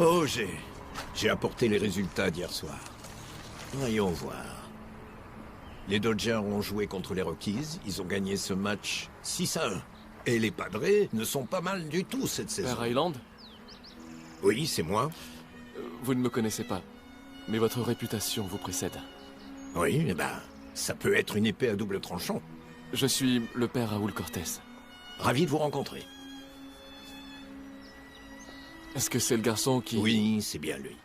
Oh, j'ai apporté les résultats d'hier soir. Voyons voir. Les Dodgers ont joué contre les Rockies. Ils ont gagné ce match 6-1. Et les Padres ne sont pas mal du tout cette saison. Père Highland? Oui, c'est moi. Vous ne me connaissez pas, mais votre réputation vous précède. Oui, eh ben, ça peut être une épée à double tranchant. Je suis le père Raúl Cortés. Ravi de vous rencontrer. Est-ce que c'est le garçon qui... Oui, c'est bien lui.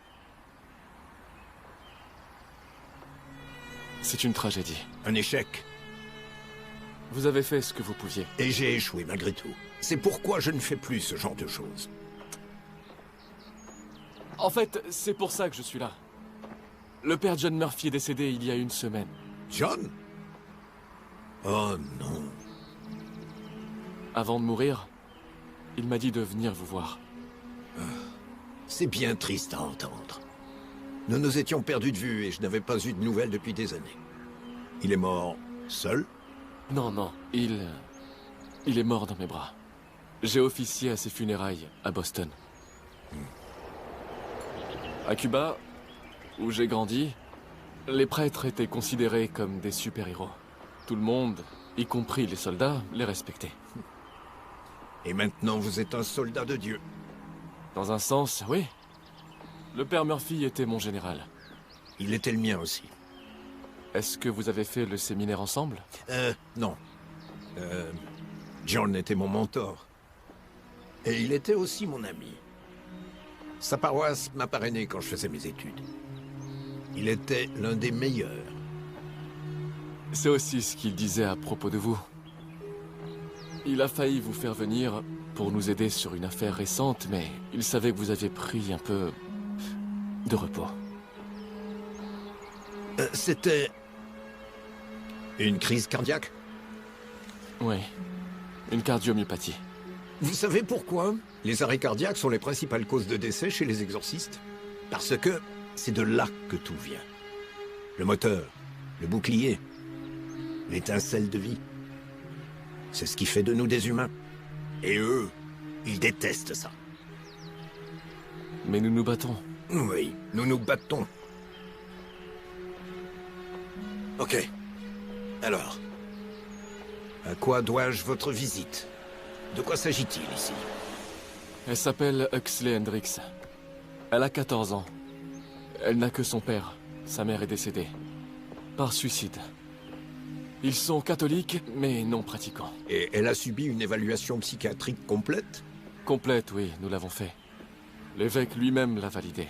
C'est une tragédie. Un échec. Vous avez fait ce que vous pouviez. Et j'ai échoué malgré tout. C'est pourquoi je ne fais plus ce genre de choses. En fait, c'est pour ça que je suis là. Le père John Murphy est décédé il y a une semaine. John? Oh non. Avant de mourir, il m'a dit de venir vous voir. C'est bien triste à entendre. Nous nous étions perdus de vue et je n'avais pas eu de nouvelles depuis des années. Il est mort seul? Non, non, il est mort dans mes bras. J'ai officié à ses funérailles à Boston. À Cuba, où j'ai grandi, les prêtres étaient considérés comme des super-héros. Tout le monde, y compris les soldats, les respectait. Et maintenant vous êtes un soldat de Dieu. Dans un sens, oui. Le père Murphy était mon général. Il était le mien aussi. Est-ce que vous avez fait le séminaire ensemble? Non. John était mon mentor. Et il était aussi mon ami. Sa paroisse m'a parrainé quand je faisais mes études. Il était l'un des meilleurs. C'est aussi ce qu'il disait à propos de vous. Il a failli vous faire venir pour nous aider sur une affaire récente, mais il savait que vous aviez pris un peu de repos. C'était... une crise cardiaque? Oui, une cardiomyopathie. Vous savez pourquoi les arrêts cardiaques sont les principales causes de décès chez les exorcistes? Parce que c'est de là que tout vient. Le moteur, le bouclier, l'étincelle de vie. C'est ce qui fait de nous des humains. Et eux, ils détestent ça. Mais nous nous battons. Oui, nous nous battons. Ok. Alors, à quoi dois-je votre visite? De quoi s'agit-il ici? Elle s'appelle Huxley Hendrix. Elle a 14 ans. Elle n'a que son père. Sa mère est décédée. Par suicide. Ils sont catholiques, mais non pratiquants. Et elle a subi une évaluation psychiatrique complète? Complète, oui, nous l'avons fait. L'évêque lui-même l'a validé.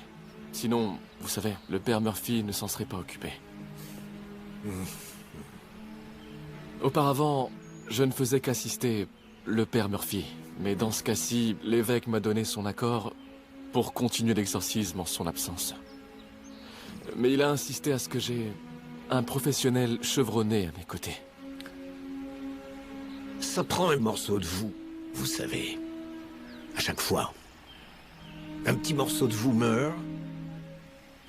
Sinon, vous savez, le père Murphy ne s'en serait pas occupé. Auparavant, je ne faisais qu'assister le père Murphy. Mais dans ce cas-ci, l'évêque m'a donné son accord pour continuer l'exorcisme en son absence. Mais il a insisté à ce que j'ai un professionnel chevronné à mes côtés. Ça prend un morceau de vous, vous savez. À chaque fois. Un petit morceau de vous meurt,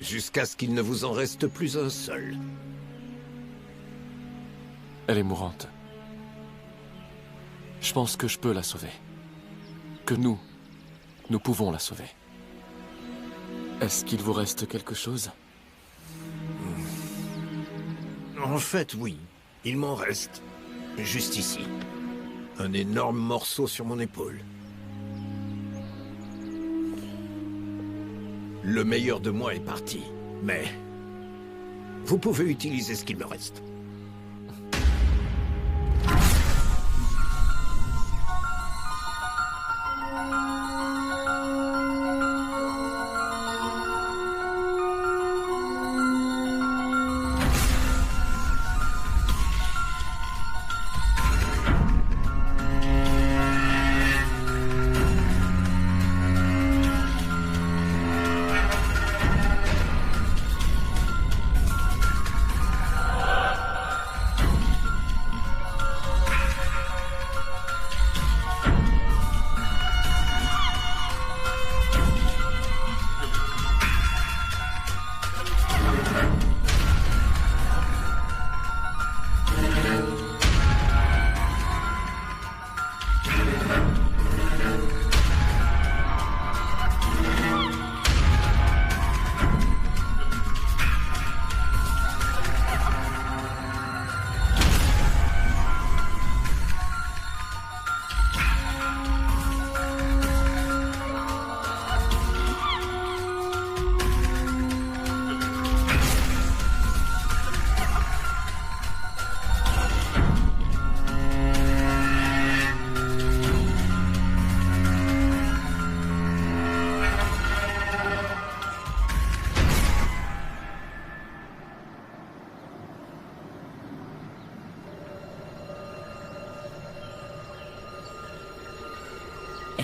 jusqu'à ce qu'il ne vous en reste plus un seul. Elle est mourante. Je pense que je peux la sauver. Que nous pouvons la sauver. Est-ce qu'il vous reste quelque chose? En fait, oui. Il m'en reste. Juste ici. Un énorme morceau sur mon épaule. Le meilleur de moi est parti. Mais... vous pouvez utiliser ce qu'il me reste.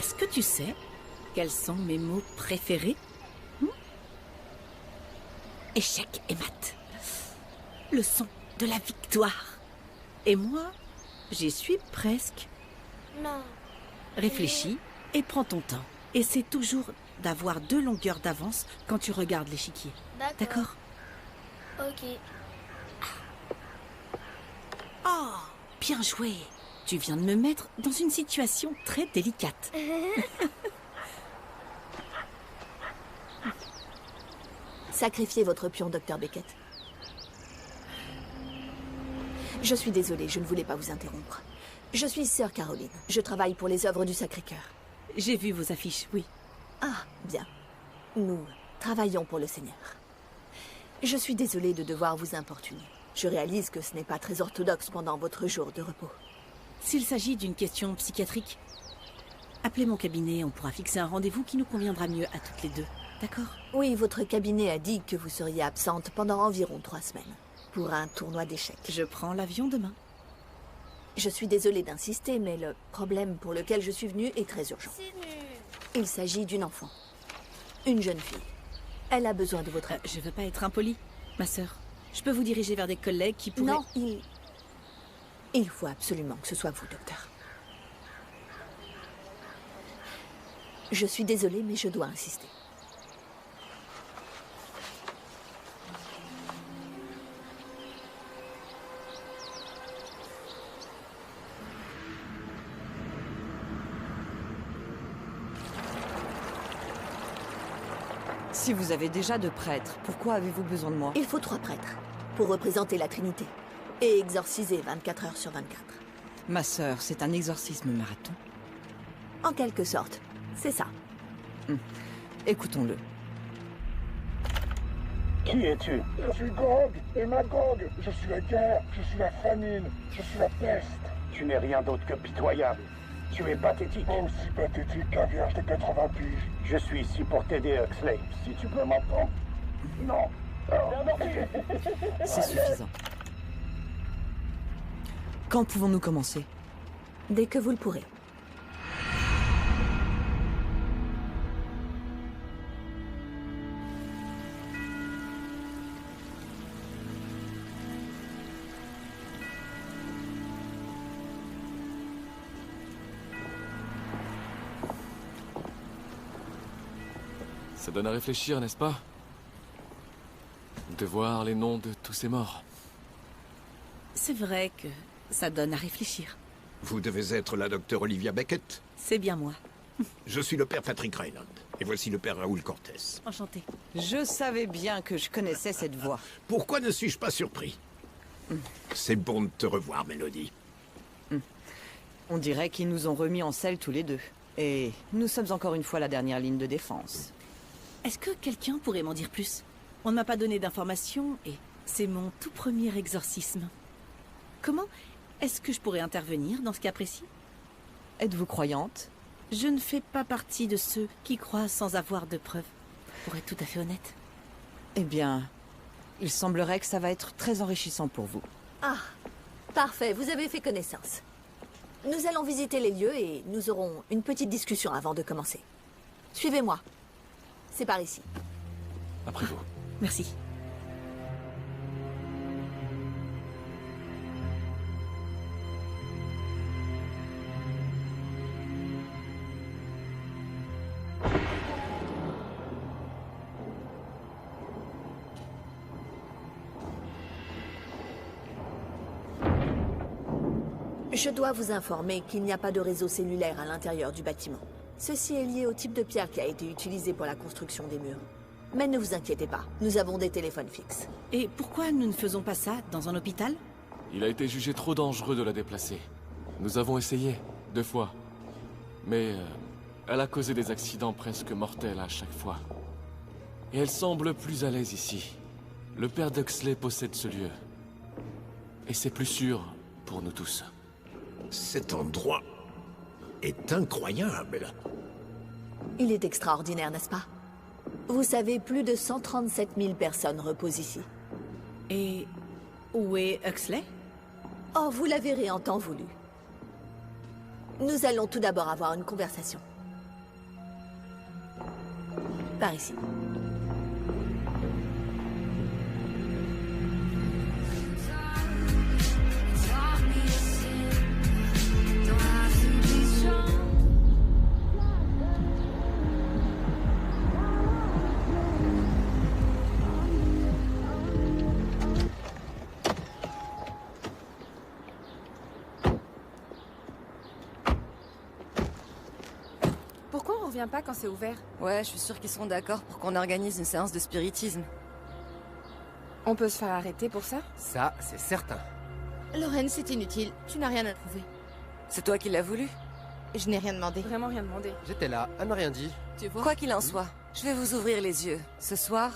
Est-ce que tu sais quels sont mes mots préférés? Échec et mat. Le son de la victoire. Et moi, j'y suis presque. Non. Réfléchis et prends ton temps. Essaie toujours d'avoir 2 longueurs d'avance quand tu regardes l'échiquier. D'accord? Ok. Oh, bien joué. Tu viens de me mettre dans une situation très délicate. Sacrifiez votre pion, Dr. Beckett. Je suis désolée, je ne voulais pas vous interrompre. Je suis Sœur Caroline. Je travaille pour les œuvres du Sacré-Cœur. J'ai vu vos affiches, oui. Ah, bien. Nous travaillons pour le Seigneur. Je suis désolée de devoir vous importuner. Je réalise que ce n'est pas très orthodoxe pendant votre jour de repos. S'il s'agit d'une question psychiatrique, appelez mon cabinet, on pourra fixer un rendez-vous qui nous conviendra mieux à toutes les deux. D'accord? Oui, votre cabinet a dit que vous seriez absente pendant environ 3 semaines. Pour un tournoi d'échecs. Je prends l'avion demain. Je suis désolée d'insister, mais le problème pour lequel je suis venue est très urgent. C'est nul. Il s'agit d'une enfant. Une jeune fille. Elle a besoin de votre aide. Je veux pas être impolie, ma sœur. Je peux vous diriger vers des collègues qui pourraient... Non, il faut absolument que ce soit vous, docteur. Je suis désolée, mais je dois insister. Si vous avez déjà 2 prêtres, pourquoi avez-vous besoin de moi? Il faut 3 prêtres pour représenter la Trinité et exorciser 24 heures sur 24. Ma sœur, c'est un exorcisme marathon. En quelque sorte, c'est ça. Écoutons-le. Qui es-tu? Je suis Gog et Magog. Je suis la guerre, je suis la famine, je suis la peste. Tu n'es rien d'autre que pitoyable. Tu es pathétique. Pas aussi pathétique qu'un vierge de 80 piges. Je suis ici pour t'aider, Huxley. Si tu peux m'entendre. Non. C'est suffisant. Quand pouvons-nous commencer? Dès que vous le pourrez. Ça donne à réfléchir, n'est-ce pas? De voir les noms de tous ces morts. C'est vrai que ça donne à réfléchir. Vous devez être la docteure Olivia Beckett. C'est bien moi. Je suis le père Patrick Reynold. Et voici le père Raoul Cortés. Enchantée. Je savais bien que je connaissais cette voix. Pourquoi ne suis-je pas surpris? C'est bon de te revoir, Mélodie. On dirait qu'ils nous ont remis en selle tous les deux. Et nous sommes encore une fois la dernière ligne de défense. Est-ce que quelqu'un pourrait m'en dire plus? On ne m'a pas donné d'informations et c'est mon tout premier exorcisme. Comment est-ce que je pourrais intervenir dans ce cas précis? Êtes-vous croyante? Je ne fais pas partie de ceux qui croient sans avoir de preuves, pour être tout à fait honnête. Eh bien, il semblerait que ça va être très enrichissant pour vous. Ah, parfait, vous avez fait connaissance. Nous allons visiter les lieux et nous aurons une petite discussion avant de commencer. Suivez-moi. C'est par ici. Après vous. Merci. Je dois vous informer qu'il n'y a pas de réseau cellulaire à l'intérieur du bâtiment. Ceci est lié au type de pierre qui a été utilisé pour la construction des murs. Mais ne vous inquiétez pas, nous avons des téléphones fixes. Et pourquoi nous ne faisons pas ça dans un hôpital? Il a été jugé trop dangereux de la déplacer. Nous avons essayé, 2 fois. Mais elle a causé des accidents presque mortels à chaque fois. Et elle semble plus à l'aise ici. Le père d'Huxley possède ce lieu. Et c'est plus sûr pour nous tous. Cet endroit est incroyable. Il est extraordinaire, n'est-ce pas? Vous savez, plus de 137 000 personnes reposent ici. Et où est Huxley? Oh, vous la verrez en temps voulu. Nous allons tout d'abord avoir une conversation. Par ici. Pourquoi on revient pas quand c'est ouvert? Ouais, je suis sûre qu'ils seront d'accord pour qu'on organise une séance de spiritisme. On peut se faire arrêter pour ça? Ça, c'est certain. Lorraine, c'est inutile. Tu n'as rien à prouver. C'est toi qui l'as voulu? Je n'ai rien demandé. Vraiment rien demandé. J'étais là, elle n'a rien dit. Tu vois? Quoi qu'il en soit, je vais vous ouvrir les yeux. Ce soir,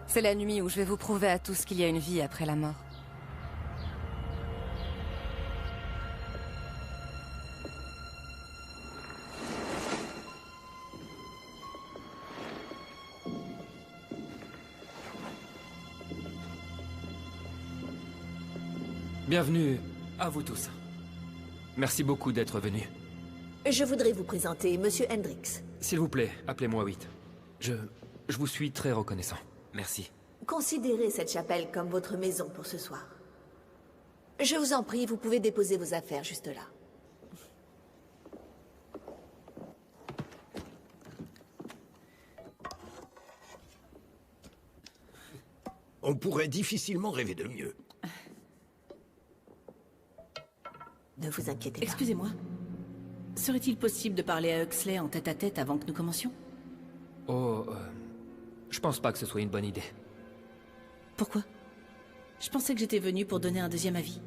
c'est la nuit où je vais vous prouver à tous qu'il y a une vie après la mort. Bienvenue à vous tous. Merci beaucoup d'être venus. Je voudrais vous présenter Monsieur Hendrix. S'il vous plaît, appelez-moi Whit. Je vous suis très reconnaissant. Merci. Considérez cette chapelle comme votre maison pour ce soir. Je vous en prie, vous pouvez déposer vos affaires juste là. On pourrait difficilement rêver de mieux. Ne vous inquiétez pas. Excusez-moi. Serait-il possible de parler à Huxley en tête-à-tête avant que nous commencions? Oh, je pense pas que ce soit une bonne idée. Pourquoi? Je pensais que j'étais venue pour donner un deuxième avis.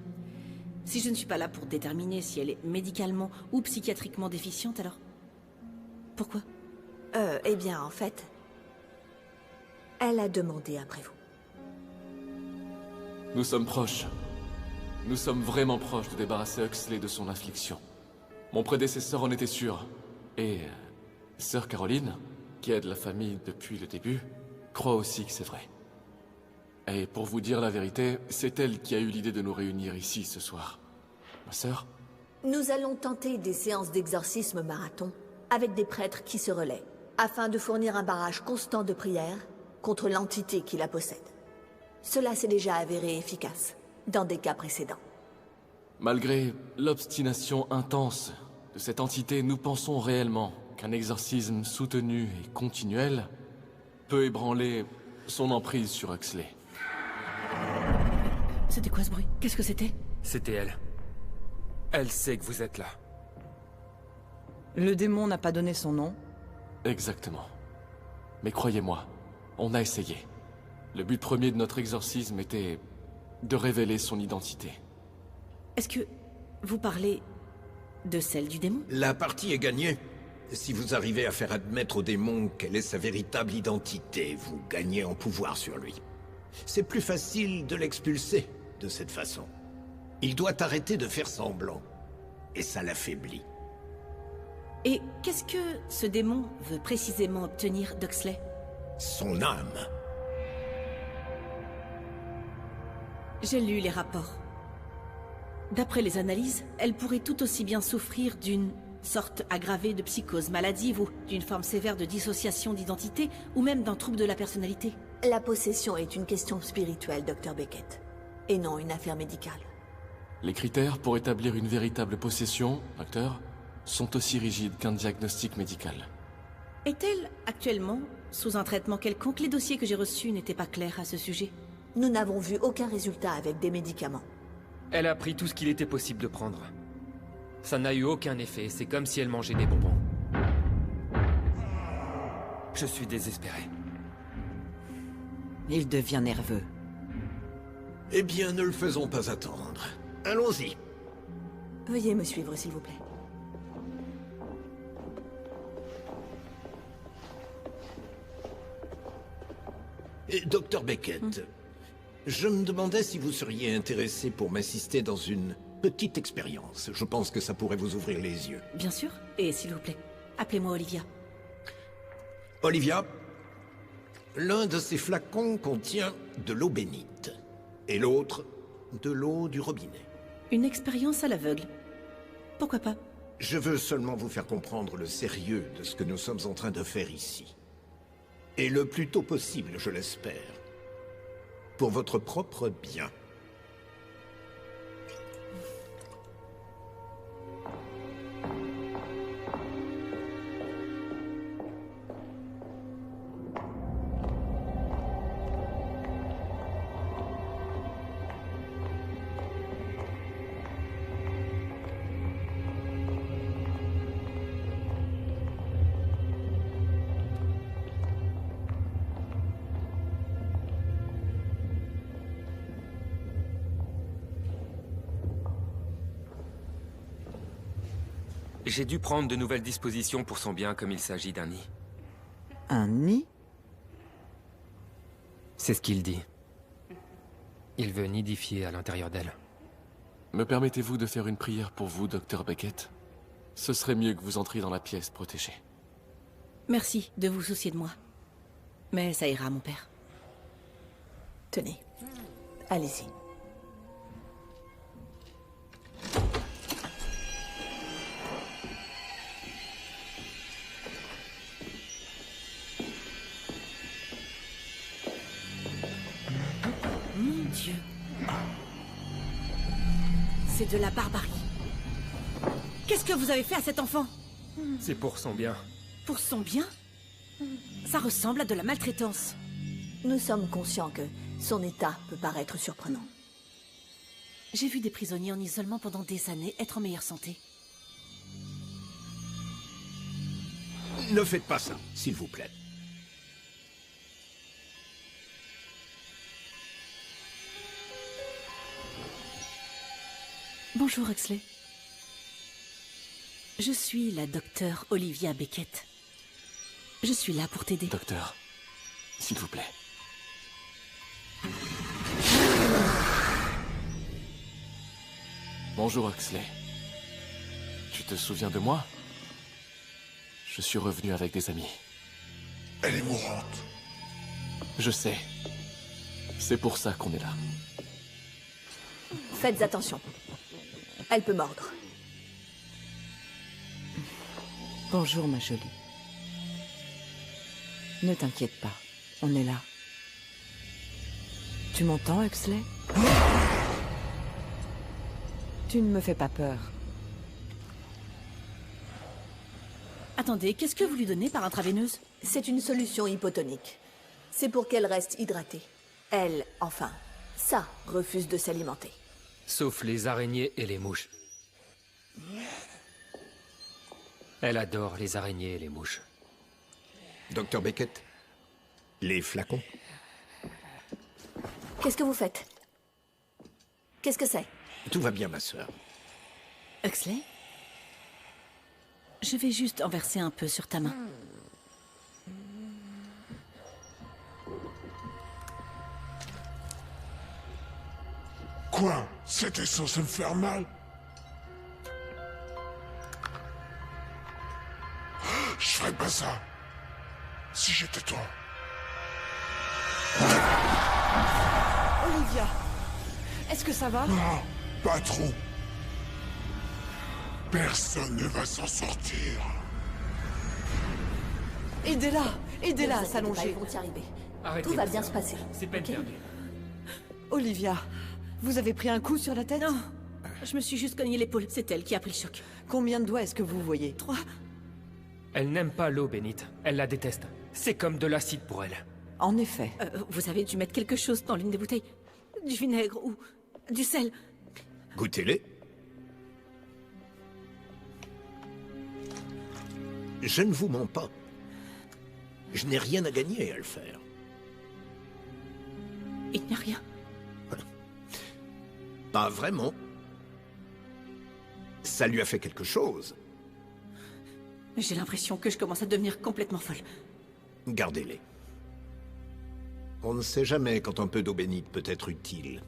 Si je ne suis pas là pour déterminer si elle est médicalement ou psychiatriquement déficiente, alors... Pourquoi? Eh bien, en fait... Elle a demandé après vous. Nous sommes proches. Nous sommes vraiment proches de débarrasser Huxley de son affliction. Mon prédécesseur en était sûr. Et... Sœur Caroline, qui aide la famille depuis le début, croit aussi que c'est vrai. Et pour vous dire la vérité, c'est elle qui a eu l'idée de nous réunir ici ce soir. Ma sœur? Nous allons tenter des séances d'exorcisme marathon avec des prêtres qui se relaient, afin de fournir un barrage constant de prières contre l'entité qui la possède. Cela s'est déjà avéré efficace dans des cas précédents. Malgré l'obstination intense de cette entité, nous pensons réellement qu'un exorcisme soutenu et continuel peut ébranler son emprise sur Huxley. C'était quoi ce bruit? Qu'est-ce que c'était? C'était elle. Elle sait que vous êtes là. Le démon n'a pas donné son nom? Exactement. Mais croyez-moi, on a essayé. Le but premier de notre exorcisme était de révéler son identité. Est-ce que vous parlez de celle du démon? La partie est gagnée. Si vous arrivez à faire admettre au démon quelle est sa véritable identité, vous gagnez en pouvoir sur lui. C'est plus facile de l'expulser de cette façon. Il doit arrêter de faire semblant. Et ça l'affaiblit. Et qu'est-ce que ce démon veut précisément obtenir d'Huxley? Son âme. J'ai lu les rapports. D'après les analyses, elle pourrait tout aussi bien souffrir d'une sorte aggravée de psychose maladive ou d'une forme sévère de dissociation d'identité ou même d'un trouble de la personnalité. La possession est une question spirituelle, Dr. Beckett, et non une affaire médicale. Les critères pour établir une véritable possession, docteur, sont aussi rigides qu'un diagnostic médical. Est-elle actuellement sous un traitement quelconque? Les dossiers que j'ai reçus n'étaient pas clairs à ce sujet. Nous n'avons vu aucun résultat avec des médicaments. Elle a pris tout ce qu'il était possible de prendre. Ça n'a eu aucun effet, c'est comme si elle mangeait des bonbons. Je suis désespéré. Il devient nerveux. Eh bien, ne le faisons pas attendre. Allons-y. Veuillez me suivre, s'il vous plaît. Et, Dr. Beckett, je me demandais si vous seriez intéressé pour m'assister dans une petite expérience. Je pense que ça pourrait vous ouvrir les yeux. Bien sûr. Et s'il vous plaît, appelez-moi Olivia. Olivia, l'un de ces flacons contient de l'eau bénite, et l'autre, de l'eau du robinet. Une expérience à l'aveugle. Pourquoi pas? Je veux seulement vous faire comprendre le sérieux de ce que nous sommes en train de faire ici. Et le plus tôt possible, je l'espère. Pour votre propre bien. J'ai dû prendre de nouvelles dispositions pour son bien comme il s'agit d'un nid. Un nid? C'est ce qu'il dit. Il veut nidifier à l'intérieur d'elle. Me permettez-vous de faire une prière pour vous, Dr. Beckett? Ce serait mieux que vous entriez dans la pièce protégée. Merci de vous soucier de moi. Mais ça ira, mon père. Tenez, allez-y. Mon Dieu. C'est de la barbarie. Qu'est-ce que vous avez fait à cet enfant? C'est pour son bien. Pour son bien? Ça ressemble à de la maltraitance. Nous sommes conscients que son état peut paraître surprenant. J'ai vu des prisonniers en isolement pendant des années être en meilleure santé. Ne faites pas ça, s'il vous plaît. Bonjour, Huxley. Je suis la docteure Olivia Beckett. Je suis là pour t'aider. Docteur, s'il vous plaît. Bonjour, Huxley. Tu te souviens de moi? Je suis revenu avec des amis. Elle est mourante. Je sais. C'est pour ça qu'on est là. Faites attention. Elle peut mordre. Bonjour, ma jolie. Ne t'inquiète pas, on est là. Tu m'entends, Huxley? Tu ne me fais pas peur. Attendez, qu'est-ce que vous lui donnez par intraveineuse? C'est une solution hypotonique. C'est pour qu'elle reste hydratée. Elle, enfin, ça, refuse de s'alimenter. Sauf les araignées et les mouches. Elle adore les araignées et les mouches. Docteur Beckett, les flacons. Qu'est-ce que vous faites? Qu'est-ce que c'est? Tout va bien, ma sœur. Huxley? Je vais juste en verser un peu sur ta main. Quoi? C'était censé me faire mal? Je ferais pas ça. Si j'étais toi. Olivia, est-ce que ça va? Non, pas trop. Personne ne va s'en sortir. Aidez-la! Aidez-la à Ils s'allonger. vont y arriver. Arrêtez Tout va de bien ça. se passer. C'est peine Ok? perdue. Olivia, vous avez pris un coup sur la tête? Non, je me suis juste cogné l'épaule. C'est elle qui a pris le choc. Combien de doigts est-ce que vous voyez? 3. Elle n'aime pas l'eau bénite. Elle la déteste. C'est comme de l'acide pour elle. En effet. Vous avez dû mettre quelque chose dans l'une des bouteilles. Du vinaigre ou du sel. Goûtez-les. Je ne vous mens pas. Je n'ai rien à gagner à le faire. Il n'y a rien. Pas vraiment. Ça lui a fait quelque chose. J'ai l'impression que je commence à devenir complètement folle. Gardez-les. On ne sait jamais quand un peu d'eau bénite peut être utile.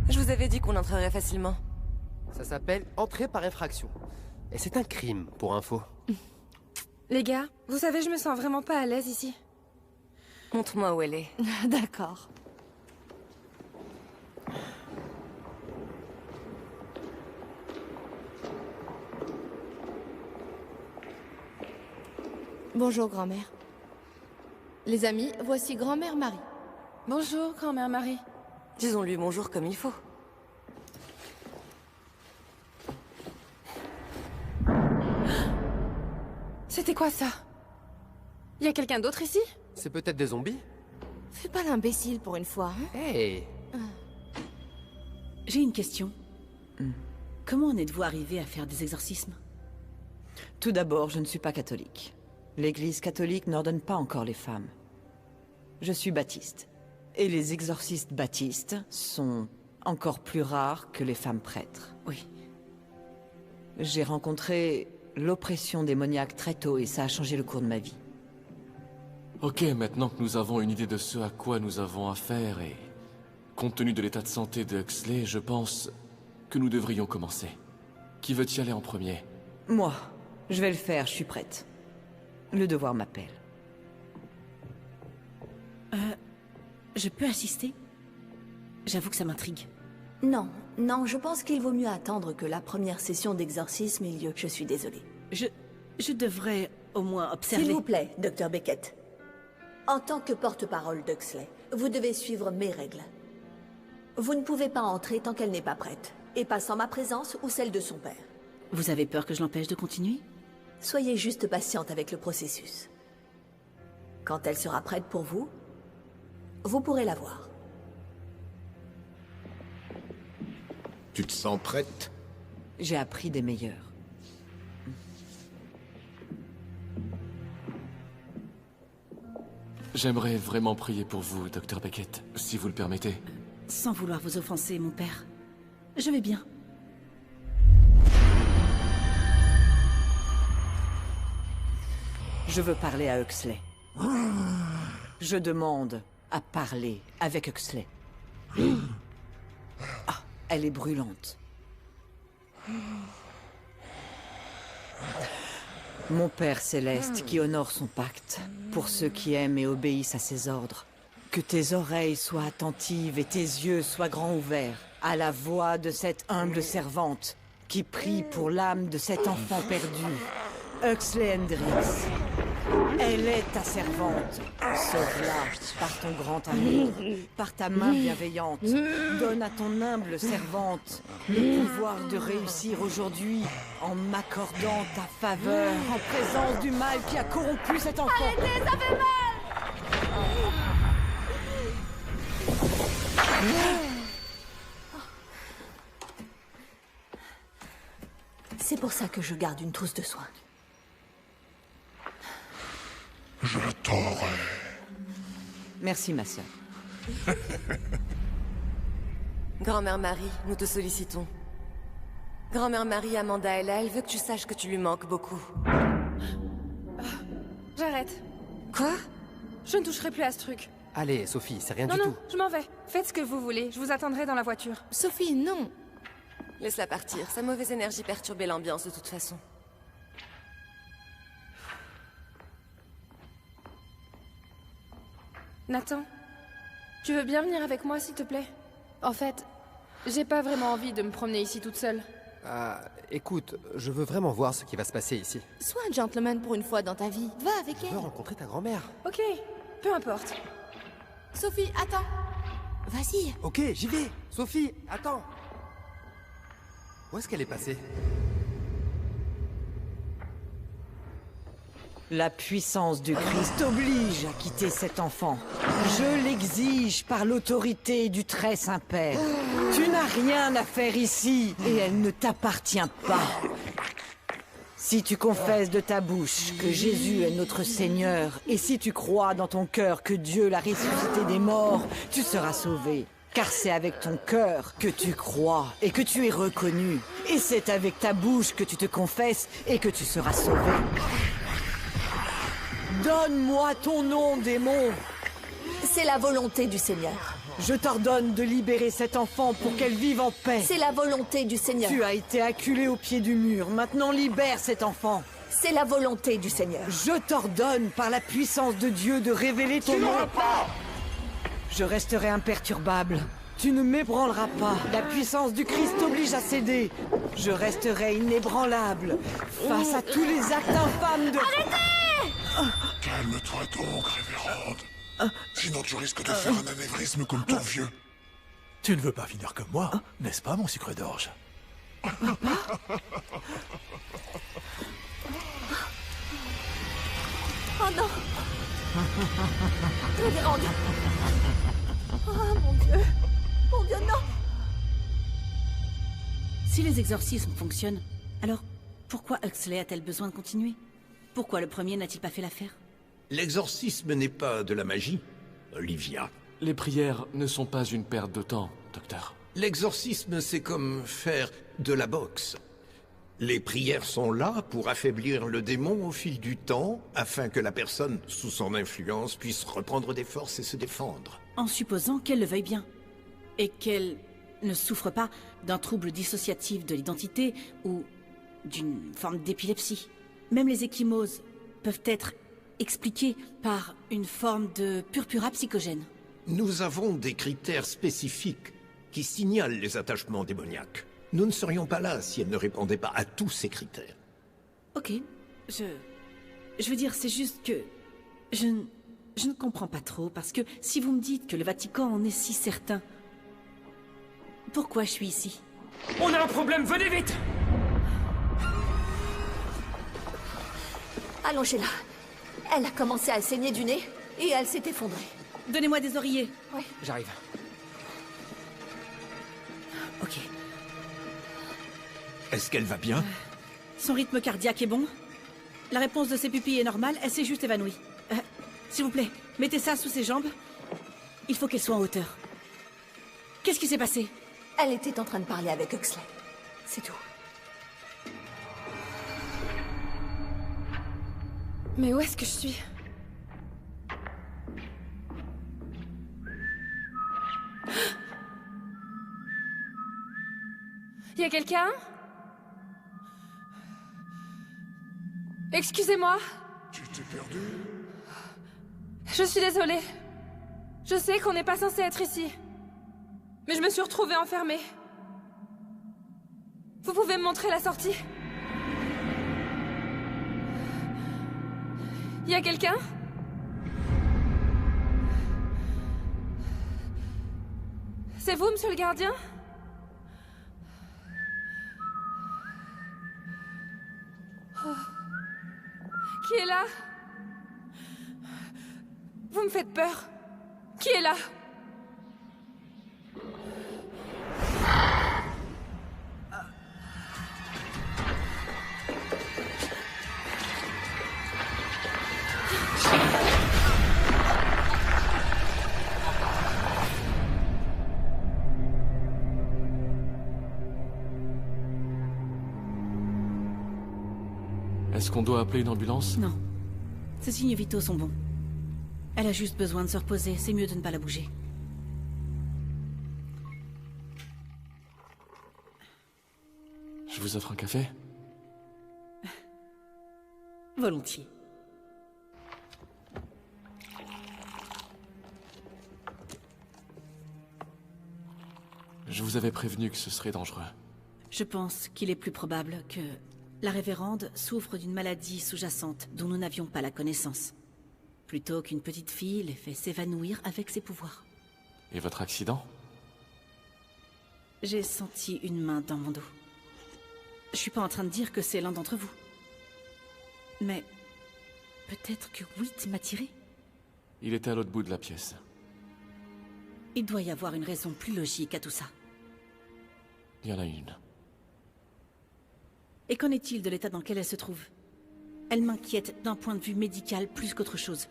Je vous avais dit qu'on entrerait facilement. Ça s'appelle entrer par effraction. Et c'est un crime, pour info. Les gars, vous savez, je me sens vraiment pas à l'aise ici. Montre-moi où elle est. D'accord. Bonjour, grand-mère. Les amis, voici grand-mère Marie. Bonjour, grand-mère Marie. Disons-lui bonjour comme il faut. C'était quoi ça? Y a quelqu'un d'autre ici? C'est peut-être des zombies? Fais pas l'imbécile pour une fois, hein? Hey! J'ai une question. Comment en êtes-vous arrivé à faire des exorcismes? Tout d'abord, je ne suis pas catholique. L'Église catholique n'ordonne pas encore les femmes. Je suis baptiste. Et les exorcistes baptistes sont encore plus rares que les femmes prêtres. Oui. J'ai rencontré l'oppression démoniaque très tôt et ça a changé le cours de ma vie. Ok, maintenant que nous avons une idée de ce à quoi nous avons affaire et... compte tenu de l'état de santé de Huxley, je pense que nous devrions commencer. Qui veut y aller en premier? Moi, je vais le faire, je suis prête. Le devoir m'appelle. Je peux assister? J'avoue que ça m'intrigue. Non, je pense qu'il vaut mieux attendre que la première session d'exorcisme ait lieu. Je suis désolée. Je devrais au moins observer... S'il vous plaît, Dr. Beckett. En tant que porte-parole d'Huxley, vous devez suivre mes règles. Vous ne pouvez pas entrer tant qu'elle n'est pas prête, et pas sans ma présence ou celle de son père. Vous avez peur que je l'empêche de continuer? Soyez juste patiente avec le processus. Quand elle sera prête pour vous, vous pourrez la voir. Tu te sens prête? J'ai appris des meilleurs. J'aimerais vraiment prier pour vous, Dr. Beckett, si vous le permettez. Sans vouloir vous offenser, mon père. Je vais bien. Je veux parler à Huxley. Je demande à parler avec Huxley. Ah, elle est brûlante. Mon Père Céleste qui honore son pacte, pour ceux qui aiment et obéissent à ses ordres, que tes oreilles soient attentives et tes yeux soient grands ouverts à la voix de cette humble servante qui prie pour l'âme de cet enfant perdu, Huxley Hendricks. Elle est ta servante. Sauve-la par ton grand amour, par ta main bienveillante. Donne à ton humble servante le pouvoir de réussir aujourd'hui en m'accordant ta faveur en présence du mal qui a corrompu cet enfant. Arrêtez, ça fait mal! C'est pour ça que je garde une trousse de soins. Je t'aurai. Merci, ma sœur. Grand-mère Marie, nous te sollicitons. Grand-mère Marie, Amanda est là, elle veut que tu saches que tu lui manques beaucoup. J'arrête. Quoi? Je ne toucherai plus à ce truc. Allez, Sophie, c'est rien du Non, tout. je m'en vais. Faites ce que vous voulez, je vous attendrai dans la voiture. Sophie, non. Laisse-la partir, sa mauvaise énergie perturbait l'ambiance de toute façon. Nathan, tu veux bien venir avec moi, s'il te plaît? En fait, j'ai pas vraiment envie de me promener ici toute seule. Écoute, je veux vraiment voir ce qui va se passer ici. Sois un gentleman pour une fois dans ta vie. Va avec Je veux elle. rencontrer ta grand-mère. Ok, peu importe. Sophie, attends. Vas-y. Ok, j'y vais. Sophie, attends. Où est-ce qu'elle est passée? La puissance du Christ oblige à quitter cet enfant. Je l'exige par l'autorité du très Saint-Père. Tu n'as rien à faire ici et elle ne t'appartient pas. Si tu confesses de ta bouche que Jésus est notre Seigneur et si tu crois dans ton cœur que Dieu l'a ressuscité des morts, tu seras sauvé. Car c'est avec ton cœur que tu crois et que tu es reconnu. Et c'est avec ta bouche que tu te confesses et que tu seras sauvé. Donne-moi ton nom, démon! C'est la volonté du Seigneur. Je t'ordonne de libérer cet enfant pour qu'elle vive en paix. C'est la volonté du Seigneur. Tu as été acculé au pied du mur. Maintenant, libère cet enfant. C'est la volonté du Seigneur. Je t'ordonne, par la puissance de Dieu, de révéler ton nom. Je resterai imperturbable. Tu ne m'ébranleras pas. La puissance du Christ t'oblige à céder. Je resterai inébranlable face à tous les actes infâmes de... Arrêtez! Calme-toi donc, révérende. Sinon tu risques de faire un anévrisme comme ton vieux. Tu ne veux pas finir comme moi, n'est-ce pas, mon sucre d'orge? Oh non! Révérende! Oh mon Dieu! Mon Dieu, non! Si les exorcismes fonctionnent, alors pourquoi Huxley a-t-elle besoin de continuer? Pourquoi le premier n'a-t-il pas fait l'affaire? L'exorcisme n'est pas de la magie, Olivia. Les prières ne sont pas une perte de temps, docteur. L'exorcisme, c'est comme faire de la boxe. Les prières sont là pour affaiblir le démon au fil du temps, afin que la personne, sous son influence, puisse reprendre des forces et se défendre. En supposant qu'elle le veuille bien. Et qu'elle ne souffre pas d'un trouble dissociatif de l'identité ou d'une forme d'épilepsie. Même les ecchymoses peuvent être expliquées par une forme de purpura psychogène. Nous avons des critères spécifiques qui signalent les attachements démoniaques. Nous ne serions pas là si elle ne répondait pas à tous ces critères. Ok, je veux dire, c'est juste que... Je ne comprends pas trop, parce que si vous me dites que le Vatican en est si certain, pourquoi je suis ici? On a un problème, venez vite! Allongez-la. Elle a commencé à saigner du nez et elle s'est effondrée. Donnez-moi des oreillers. Oui. J'arrive. Ok. Est-ce qu'elle va bien? Son rythme cardiaque est bon. La réponse de ses pupilles est normale, elle s'est juste évanouie. S'il vous plaît, mettez ça sous ses jambes. Il faut qu'elle soit en hauteur. Qu'est-ce qui s'est passé? Elle était en train de parler avec Huxley. C'est tout. Mais où est-ce que je suis? Y a quelqu'un? Excusez-moi. Tu t'es perdu? Je suis désolée. Je sais qu'on n'est pas censé être ici. Mais je me suis retrouvée enfermée. Vous pouvez me montrer la sortie? Y a quelqu'un? C'est vous, monsieur le gardien? Oh. Qui est là? Vous me faites peur. Qui est là? Est-ce qu'on doit appeler une ambulance? Non. Ses signes vitaux sont bons. Elle a juste besoin de se reposer, c'est mieux de ne pas la bouger. Je vous offre un café? Volontiers. Je vous avais prévenu que ce serait dangereux. Je pense qu'il est plus probable que la révérende souffre d'une maladie sous-jacente dont nous n'avions pas la connaissance. Plutôt qu'une petite fille l'ait fait s'évanouir avec ses pouvoirs. Et votre accident? J'ai senti une main dans mon dos. Je suis pas en train de dire que c'est l'un d'entre vous. Mais peut-être que Whit m'a tiré. Il était à l'autre bout de la pièce. Il doit y avoir une raison plus logique à tout ça. Il y en a une. Et qu'en est-il de l'état dans lequel elle se trouve? Elle m'inquiète d'un point de vue médical plus qu'autre chose.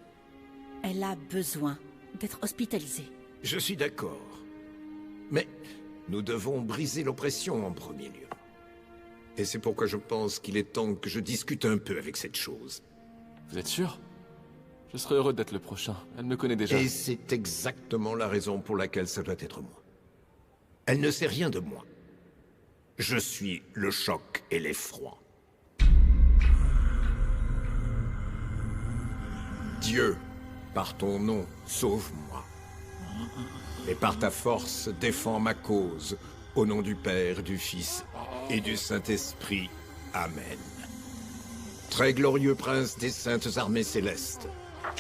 Elle a besoin d'être hospitalisée. Je suis d'accord. Mais nous devons briser l'oppression en premier lieu. Et c'est pourquoi je pense qu'il est temps que je discute un peu avec cette chose. Vous êtes sûr? Je serais heureux d'être le prochain. Elle me connaît déjà. Et c'est exactement la raison pour laquelle ça doit être moi. Elle ne sait rien de moi. Je suis le choc et l'effroi. Dieu, par ton nom, sauve-moi. Et par ta force, défends ma cause. Au nom du Père, du Fils et du Saint-Esprit. Amen. Très glorieux prince des saintes armées célestes.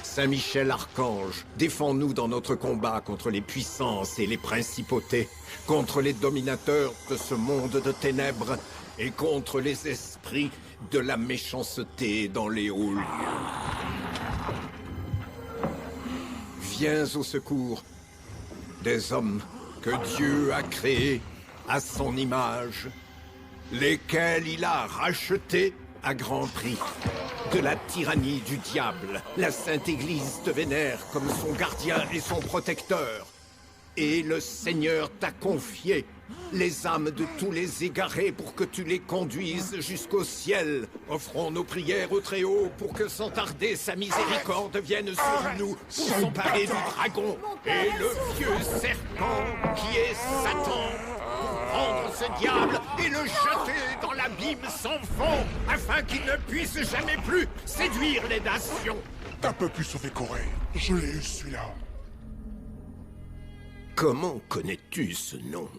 Saint Michel Archange, défends-nous dans notre combat contre les puissances et les principautés, contre les dominateurs de ce monde de ténèbres et contre les esprits de la méchanceté dans les hauts lieux. Viens au secours des hommes que Dieu a créés à son image, lesquels il a rachetés à grand prix. De la tyrannie du diable, la Sainte Église te vénère comme son gardien et son protecteur. Et le Seigneur t'a confié les âmes de tous les égarés pour que tu les conduises jusqu'au ciel. Offrons nos prières au Très-Haut pour que sans tarder sa miséricorde vienne sur nous pour s'emparer du dragon et le vieux serpent qui est Satan. Prendre ce diable et le jeter dans l'abîme sans fond, afin qu'il ne puisse jamais plus séduire les nations. T'as pas pu sauver Corée. Je l'ai eu, celui-là. Comment connais-tu ce nom?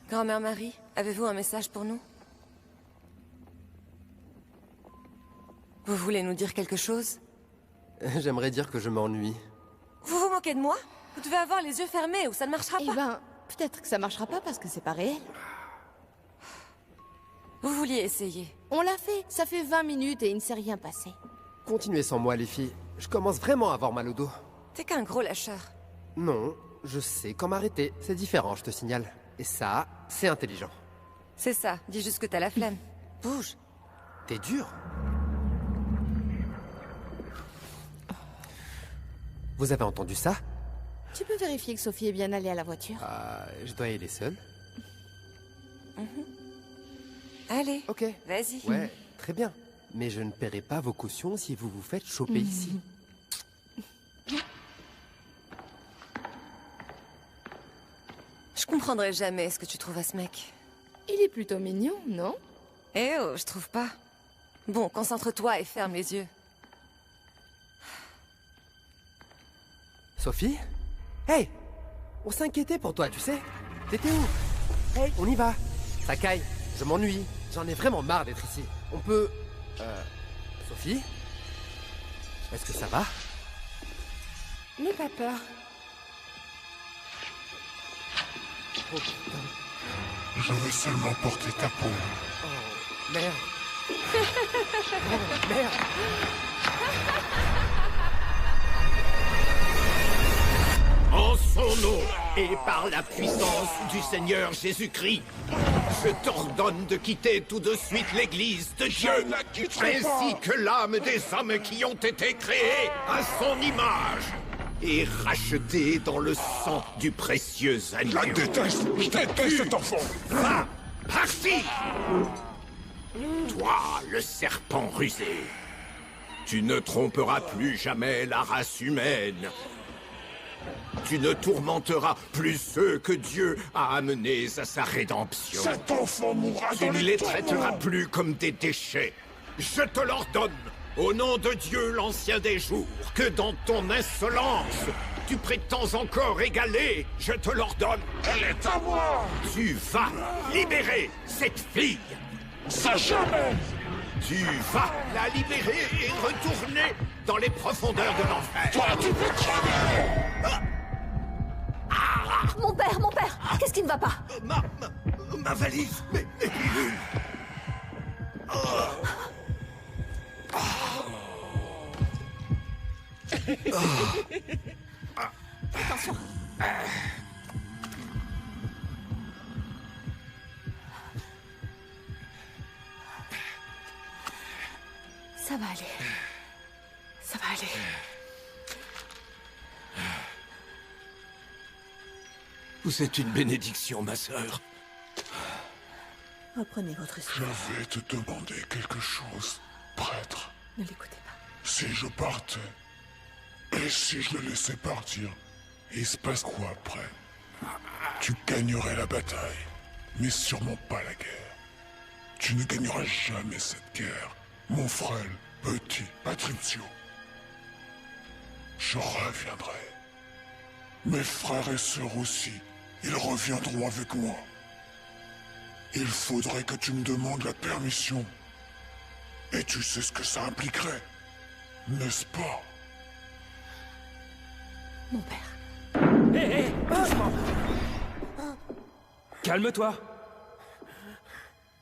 Grand-mère Marie, avez-vous un message pour nous? Vous voulez nous dire quelque chose? J'aimerais dire que je m'ennuie. Vous vous moquez de moi? Vous devez avoir les yeux fermés ou ça ne marchera pas. Eh ben, peut-être que ça marchera pas parce que c'est pas réel. Vous vouliez essayer? On l'a fait, ça fait 20 minutes et il ne s'est rien passé. Continuez sans moi, les filles. Je commence vraiment à avoir mal au dos. T'es qu'un gros lâcheur. Non, je sais quand m'arrêter. C'est différent, je te signale. Et ça, c'est intelligent. C'est ça, dis juste que t'as la flemme. Bouge. T'es dur. Vous avez entendu ça? Tu peux vérifier que Sophie est bien allée à la voiture? Je dois y aller seule. Allez, ok. Vas-y. Ouais, très bien. Mais je ne paierai pas vos cautions si vous vous faites choper ici. Je comprendrai jamais ce que tu trouves à ce mec. Il est plutôt mignon, non? Eh oh, je trouve pas. Bon, concentre-toi et ferme les yeux. Sophie? Hey! On s'inquiétait pour toi, tu sais? T'étais où? Hey, on y va! Sakai, je m'ennuie. J'en ai vraiment marre d'être ici. On peut... Sophie? Est-ce que ça va? N'aie pas peur. Oh putain. Je veux seulement porter ta peau. Oh, merde. Oh, merde. En son nom et par la puissance du Seigneur Jésus-Christ, je t'ordonne de quitter tout de suite l'Église de Dieu, ainsi que l'âme des hommes qui ont été créés à son image et rachetés dans le sang du précieux agneau. Je déteste cet enfant. Va, parti! Toi, le serpent rusé, tu ne tromperas plus jamais la race humaine. Tu ne tourmenteras plus ceux que Dieu a amenés à sa rédemption. Cet enfant mourra Tu dans ne les les traiteras tourments. plus comme des déchets. Je te l'ordonne, au nom de Dieu l'ancien des jours, que dans ton insolence, tu prétends encore égaler. Je te l'ordonne. Elle est à moi. Tu vas libérer cette fille. Ça jamais. Tu vas la libérer et retourner dans les profondeurs de l'enfer. Toi, tu peux crever. Mon père, qu'est-ce qui ne va pas? Ma valise, mes pilules. Attention. Ça va aller. Ça va aller. Vous êtes une bénédiction, ma sœur. Reprenez votre Je souffle. vais te demander quelque chose, prêtre. Ne l'écoutez pas. Si je partais, et si je le laissais partir, il se passe quoi après? Tu gagnerais la bataille, mais sûrement pas la guerre. Tu ne gagneras jamais cette guerre, mon frère, petit Patrizio. Je reviendrai. Mes frères et sœurs aussi, ils reviendront avec moi. Il faudrait que tu me demandes la permission. Et tu sais ce que ça impliquerait, n'est-ce pas? Mon père. Hé, hé, doucement. Calme-toi.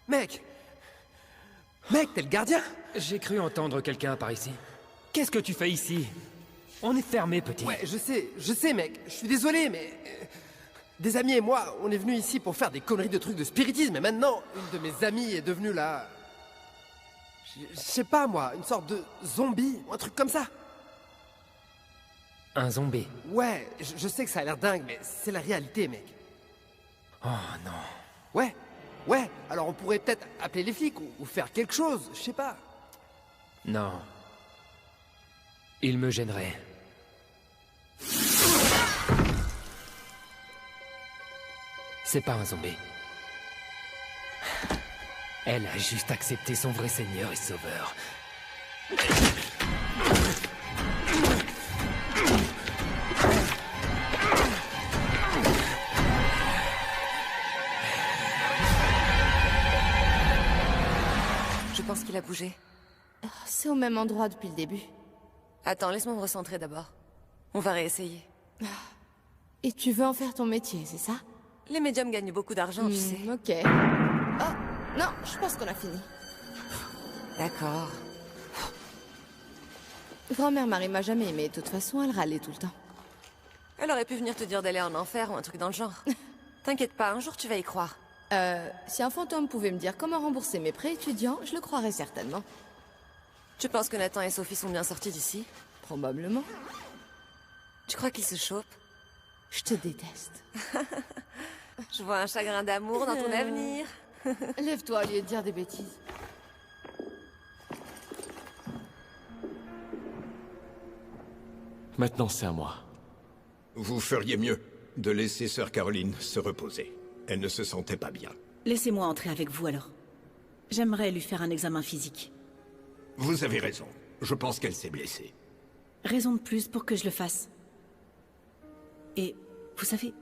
Mec, t'es le gardien? J'ai cru entendre quelqu'un par ici. Qu'est-ce que tu fais ici? On est fermé, petit. Ouais, je sais, mec. Je suis désolé, mais... Des amis et moi, on est venus ici pour faire des conneries de trucs de spiritisme, et maintenant, une de mes amies est devenue là... Je sais pas, moi, une sorte de zombie, ou un truc comme ça. Un zombie? Ouais, je sais que ça a l'air dingue, mais c'est la réalité, mec. Oh non. Ouais, alors on pourrait peut-être appeler les flics, ou faire quelque chose, je sais pas. Non. Il me gênerait. C'est pas un zombie. Elle a juste accepté son vrai seigneur et sauveur. Je pense qu'il a bougé. C'est au même endroit depuis le début. Attends, laisse-moi me recentrer d'abord. On va réessayer. Et tu veux en faire ton métier, c'est ça? Les médiums gagnent beaucoup d'argent, tu sais. Ok. Oh, non, je pense qu'on a fini. D'accord. Grand-mère Marie m'a jamais aimé, de toute façon, elle râlait tout le temps. Elle aurait pu venir te dire d'aller en enfer ou un truc dans le genre. T'inquiète pas, un jour tu vas y croire. Si un fantôme pouvait me dire comment rembourser mes prêts étudiants, je le croirais certainement. Tu penses que Nathan et Sophie sont bien sortis d'ici? Probablement. Tu crois qu'ils se chopent? Je te déteste. Je vois un chagrin d'amour dans ton avenir. Lève-toi au lieu de dire des bêtises. Maintenant, c'est à moi. Vous feriez mieux de laisser Sœur Caroline se reposer. Elle ne se sentait pas bien. Laissez-moi entrer avec vous alors. J'aimerais lui faire un examen physique. Vous avez raison. Je pense qu'elle s'est blessée. Raison de plus pour que je le fasse. Et, vous savez...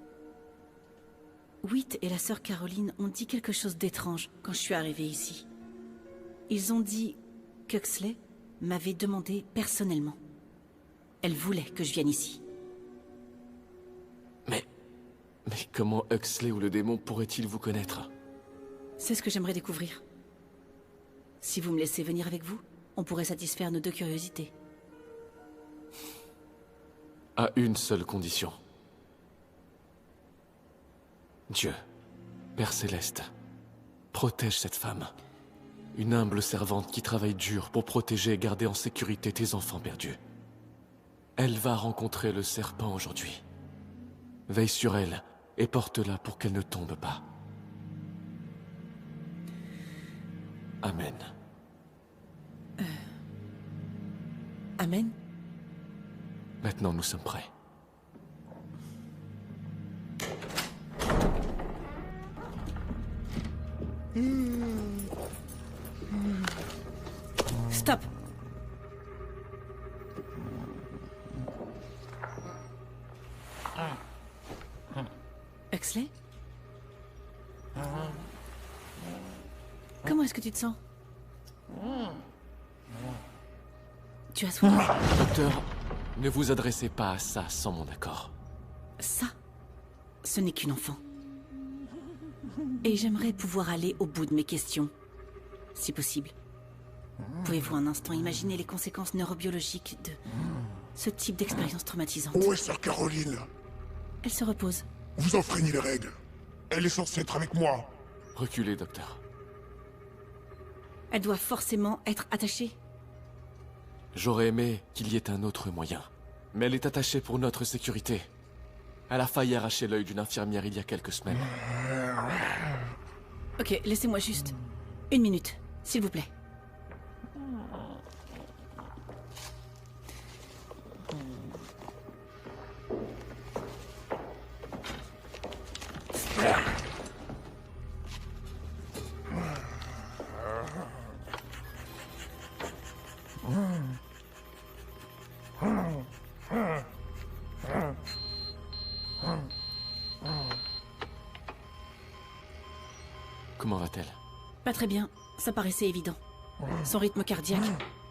Whit et la sœur Caroline ont dit quelque chose d'étrange quand je suis arrivée ici. Ils ont dit qu'Huxley m'avait demandé personnellement. Elle voulait que je vienne ici. Mais comment Huxley ou le démon pourrait-il vous connaître? C'est ce que j'aimerais découvrir. Si vous me laissez venir avec vous, on pourrait satisfaire nos deux curiosités. À une seule condition. Dieu, Père Céleste, protège cette femme. Une humble servante qui travaille dur pour protéger et garder en sécurité tes enfants perdus. Elle va rencontrer le serpent aujourd'hui. Veille sur elle et porte-la pour qu'elle ne tombe pas. Amen. Amen. Maintenant, nous sommes prêts. Stop. Huxley? Comment est-ce que tu te sens? Tu as soif? Docteur, ne vous adressez pas à ça sans mon accord. Ça, ce n'est qu'une enfant. Et j'aimerais pouvoir aller au bout de mes questions, si possible. Pouvez-vous un instant imaginer les conséquences neurobiologiques de ce type d'expérience traumatisante? Où est Sœur Caroline? Elle se repose. Vous enfreignez les règles. Elle est censée être avec moi. Reculez, docteur. Elle doit forcément être attachée. J'aurais aimé qu'il y ait un autre moyen. Mais elle est attachée pour notre sécurité. Elle a failli arracher l'œil d'une infirmière il y a quelques semaines. Ok, laissez-moi juste 1 minute, s'il vous plaît. Comment Comment va-t-elle? Pas très bien, ça paraissait évident. Son rythme cardiaque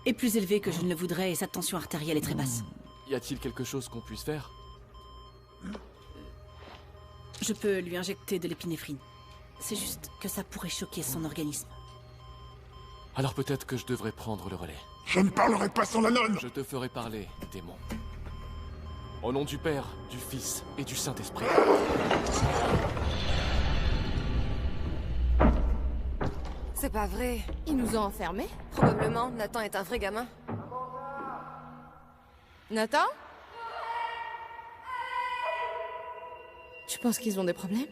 est plus élevé que je ne le voudrais et sa tension artérielle est très basse. Y a-t-il quelque chose qu'on puisse faire? Je peux lui injecter de l'épinéphrine. C'est juste que ça pourrait choquer son organisme. Alors peut-être que je devrais prendre le relais. Je ne parlerai pas sans la nonne! Je te ferai parler, démon. Au nom du Père, du Fils et du Saint-Esprit. C'est pas vrai. Ils nous ont enfermés? Probablement, Nathan est un vrai gamin. Nathan? Tu penses qu'ils ont des problèmes?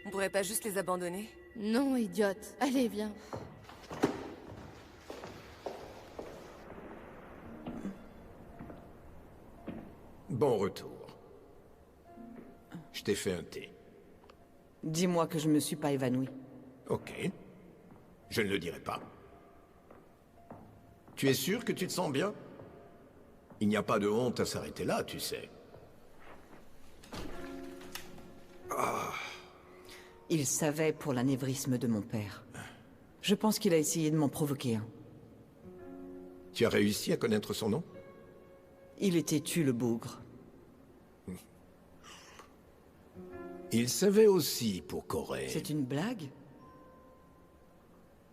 On pourrait pas juste les abandonner? Non, idiote. Allez, viens. Bon retour. Je t'ai fait un thé. Dis-moi que je me suis pas évanouie. Ok. Je ne le dirai pas. Tu es sûr que tu te sens bien? Il n'y a pas de honte à s'arrêter là, tu sais. Il savait pour l'anévrisme de mon père. Je pense qu'il a essayé de m'en provoquer un. Tu as réussi à connaître son nom? Il est têtu, le bougre. Il savait aussi pour Corée. C'est une blague?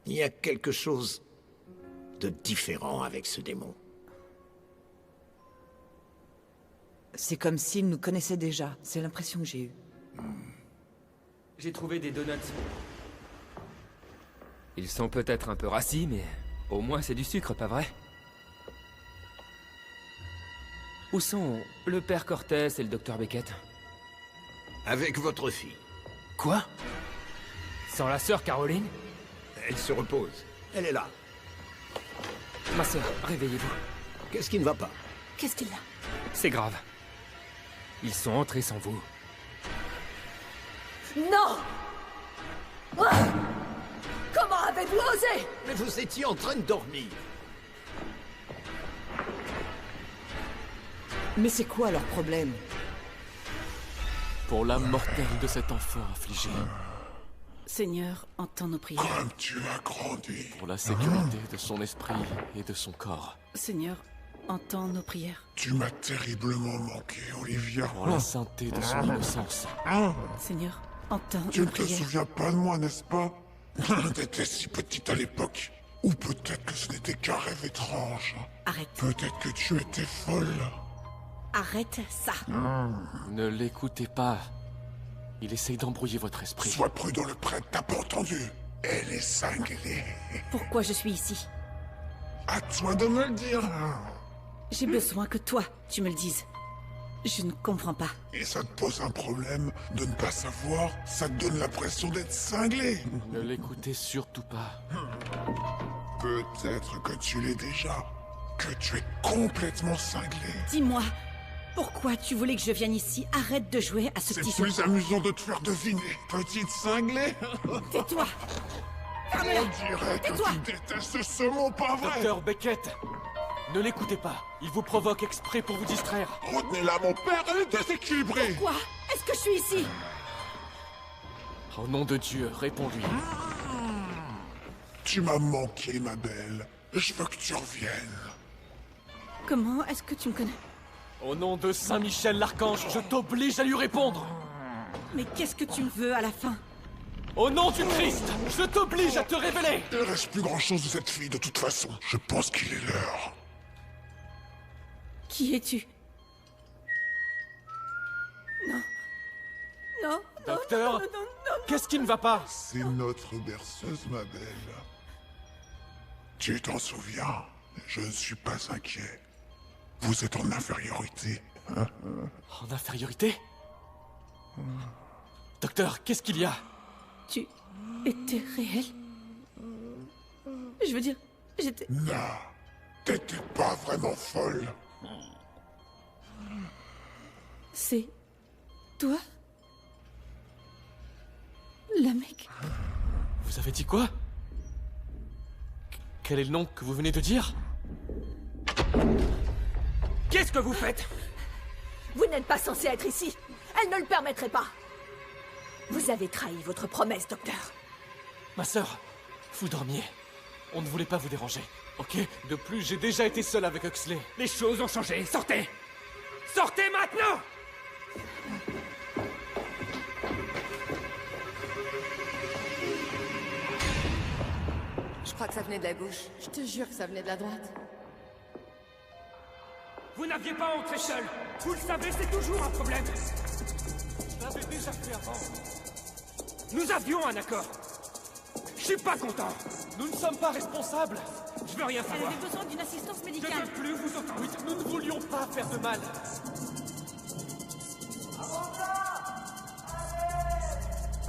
Il y a quelque chose de différent avec ce démon. C'est comme s'il nous connaissait déjà. C'est l'impression que j'ai eue. J'ai trouvé des donuts. Ils sont peut-être un peu rassis, mais au moins c'est du sucre, pas vrai? Où sont le père Cortés et le docteur Beckett? Avec votre fille. Quoi? Sans la sœur Caroline? Elle se repose. Elle est là. Ma sœur, réveillez-vous. Qu'est-ce qui ne va pas? Qu'est-ce qu'il a? C'est grave. Ils sont entrés sans vous. Non! Ah! Comment avez-vous osé? Mais vous étiez en train de dormir. Mais c'est quoi leur problème? Pour l'âme mortelle de cet enfant affligé. Seigneur, entends nos prières. Comme tu as grandi. Pour la sécurité de son esprit et de son corps. Seigneur, entends nos prières. Tu m'as terriblement manqué, Olivia. Pour la sainteté de son innocence. Seigneur, entends Tu nos ne te prières. souviens pas de moi, n'est-ce pas? T'étais si petite à l'époque. Ou peut-être que ce n'était qu'un rêve étrange. Arrête. Peut-être que tu étais folle. Arrête ça. Ne l'écoutez pas. Il essaye d'embrouiller votre esprit. Sois prudent, le prêtre, t'as pas entendu? Elle est cinglée. Pourquoi je suis ici? À toi de me le dire. J'ai besoin que toi, tu me le dises. Je ne comprends pas. Et ça te pose un problème de ne pas savoir? Ça te donne l'impression d'être cinglé. Ne l'écoutez surtout pas. Peut-être que tu l'es déjà. Que tu es complètement cinglé. Dis-moi, pourquoi tu voulais que je vienne ici? Arrête de jouer à ce petit C'est jeu. plus amusant de te faire deviner, petite cinglée. Tais-toi. On dirait que Tais-toi. tu détestes ce mot, pas vrai? Docteur Beckett, ne l'écoutez pas. Il vous provoque exprès pour vous distraire. Retenez-la, mon père, elle est déséquilibrée. Pourquoi est-ce que je suis ici? Au nom de Dieu, réponds-lui. Tu m'as manqué, ma belle. Je veux que tu reviennes. Comment est-ce que tu me connais? Au nom de Saint Michel l'Archange, je t'oblige à lui répondre. Mais qu'est-ce que tu me veux à la fin? Au nom du Christ, je t'oblige à te révéler. Il ne reste plus grand-chose de cette fille, de toute façon. Je pense qu'il est l'heure. Qui es-tu? Non. Non. Docteur, non, non, non, non. qu'est-ce qui ne va pas? C'est notre berceuse, ma belle. Tu t'en souviens? Je ne suis pas inquiet. Vous êtes en infériorité. En infériorité? Docteur, qu'est-ce qu'il y a? Tu étais réel? Je veux dire, j'étais... Non, t'étais pas vraiment folle. C'est... toi? Le mec? Vous avez dit quoi? Quel est le nom que vous venez de dire? Qu'est-ce que vous faites? Vous n'êtes pas censé être ici. Elle ne le permettrait pas. Vous avez trahi votre promesse, docteur. Ma sœur, vous dormiez. On ne voulait pas vous déranger, ok? De plus, j'ai déjà été seul avec Huxley. Les choses ont changé, sortez! Sortez maintenant! Je crois que ça venait de la gauche. Je te jure que ça venait de la droite. Vous n'aviez pas à entrer seul! Vous le savez, c'est toujours un problème! Je l'avais déjà fait avant. Nous avions un accord! Je suis pas content! Nous ne sommes pas responsables. Je veux rien Elle savoir! avait besoin d'une assistance Je médicale. ne veux plus vous entendre! Oui, nous ne voulions pas faire de mal.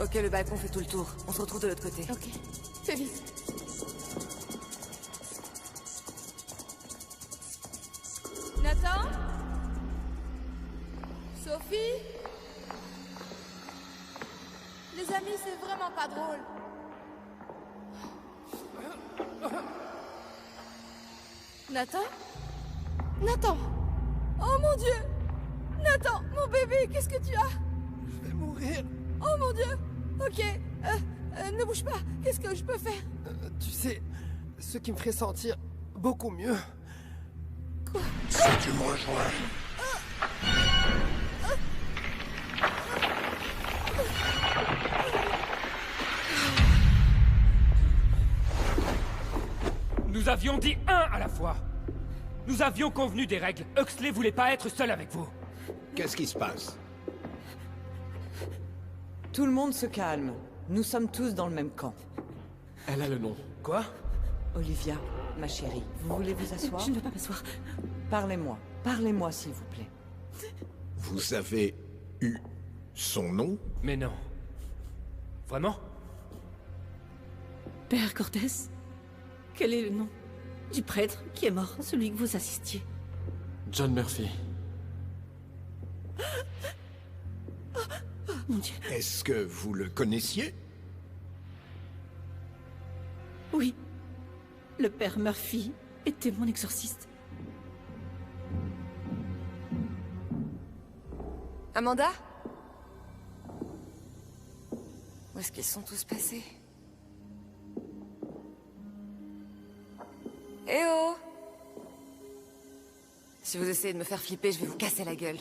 Ok, le balcon fait tout le tour. On se retrouve de l'autre côté. Ok. Fais vite. Nathan? Sophie? Les amis, c'est vraiment pas drôle. Nathan? Nathan! Oh mon Dieu! Nathan, mon bébé, qu'est-ce que tu as? Je vais mourir. Oh mon Dieu! Ok, ne bouge pas. Qu'est-ce que je peux faire? Tu sais, ce qui me ferait sentir beaucoup mieux. Quoi? Si tu me rejoins. Nous avions dit un à la fois! Nous avions convenu des règles. Huxley voulait pas être seul avec vous. Qu'est-ce qui se passe? Tout le monde se calme. Nous sommes tous dans le même camp. Elle a le nom. Quoi? Olivia, ma chérie, vous voulez vous asseoir? Je ne veux pas m'asseoir. Parlez-moi. Parlez-moi, s'il vous plaît. Vous avez eu son nom? Mais non. Vraiment? Père Cortés, quel est le nom du prêtre qui est mort, celui que vous assistiez? John Murphy. Mon Dieu. Est-ce que vous le connaissiez? Oui. Le père Murphy était mon exorciste. Amanda? Où est-ce qu'ils sont tous passés? Eh oh! Si vous essayez de me faire flipper, je vais vous casser la gueule.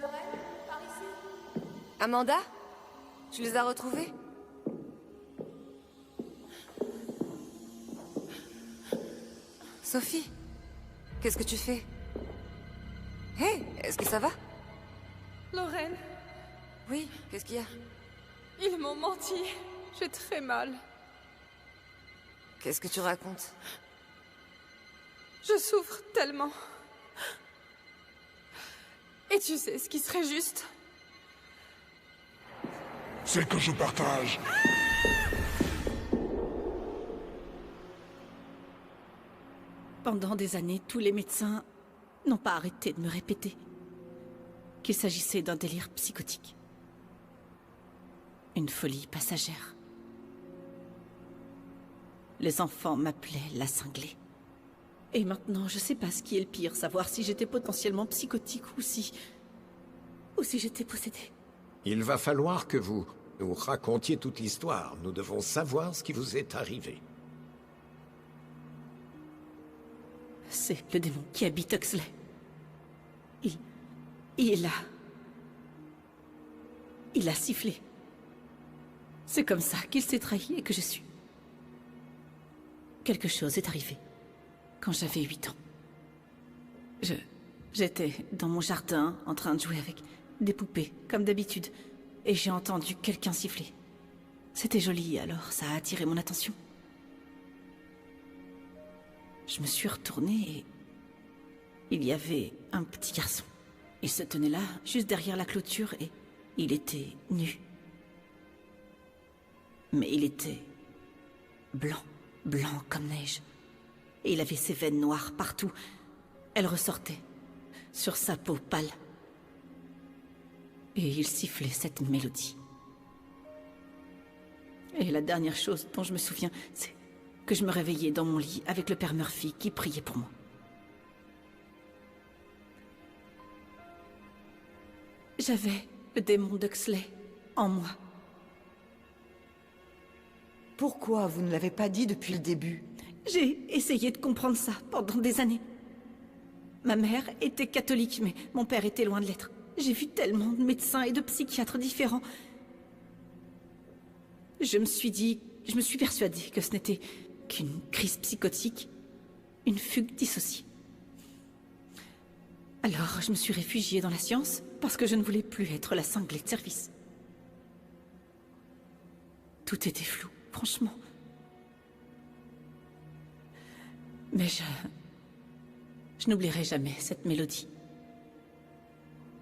Lorraine, par ici. Amanda? Tu les as retrouvés? Sophie? Qu'est-ce que tu fais? Hé, est-ce que ça va? Lorraine, Oui, qu'est-ce qu'il y a? ils m'ont menti. J'ai très mal. Qu'est-ce que tu racontes? Je souffre tellement. Et tu sais ce qui serait juste? C'est que je partage. Pendant des années, tous les médecins n'ont pas arrêté de me répéter qu'il s'agissait d'un délire psychotique. Une folie passagère. Les enfants m'appelaient la cinglée. Et maintenant, je sais pas ce qui est le pire, savoir si j'étais potentiellement psychotique ou si j'étais possédée. Il va falloir que vous nous racontiez toute l'histoire. Nous devons savoir ce qui vous est arrivé. C'est le démon qui habite Huxley. Il a sifflé. C'est comme ça qu'il s'est trahi et que je suis. Quelque chose est arrivé quand j'avais 8 ans. J'étais dans mon jardin en train de jouer avec des poupées, comme d'habitude, et j'ai entendu quelqu'un siffler. C'était joli, alors ça a attiré mon attention. Je me suis retournée et il y avait un petit garçon. Il se tenait là, juste derrière la clôture, et il était nu. Mais il était blanc, blanc comme neige. Et il avait ses veines noires partout. Elles ressortaient sur sa peau pâle. Et il sifflait cette mélodie. Et la dernière chose dont je me souviens, c'est que je me réveillais dans mon lit avec le père Murphy qui priait pour moi. J'avais le démon d'Huxley en moi. Pourquoi vous ne l'avez pas dit depuis le début? J'ai essayé de comprendre ça pendant des années. Ma mère était catholique, mais mon père était loin de l'être. J'ai vu tellement de médecins et de psychiatres différents. Je me suis persuadée que ce n'était qu'une crise psychotique, une fugue dissociée. Alors, je me suis réfugiée dans la science parce que je ne voulais plus être la cinglée de service. Tout était flou, franchement. Mais je n'oublierai jamais cette mélodie.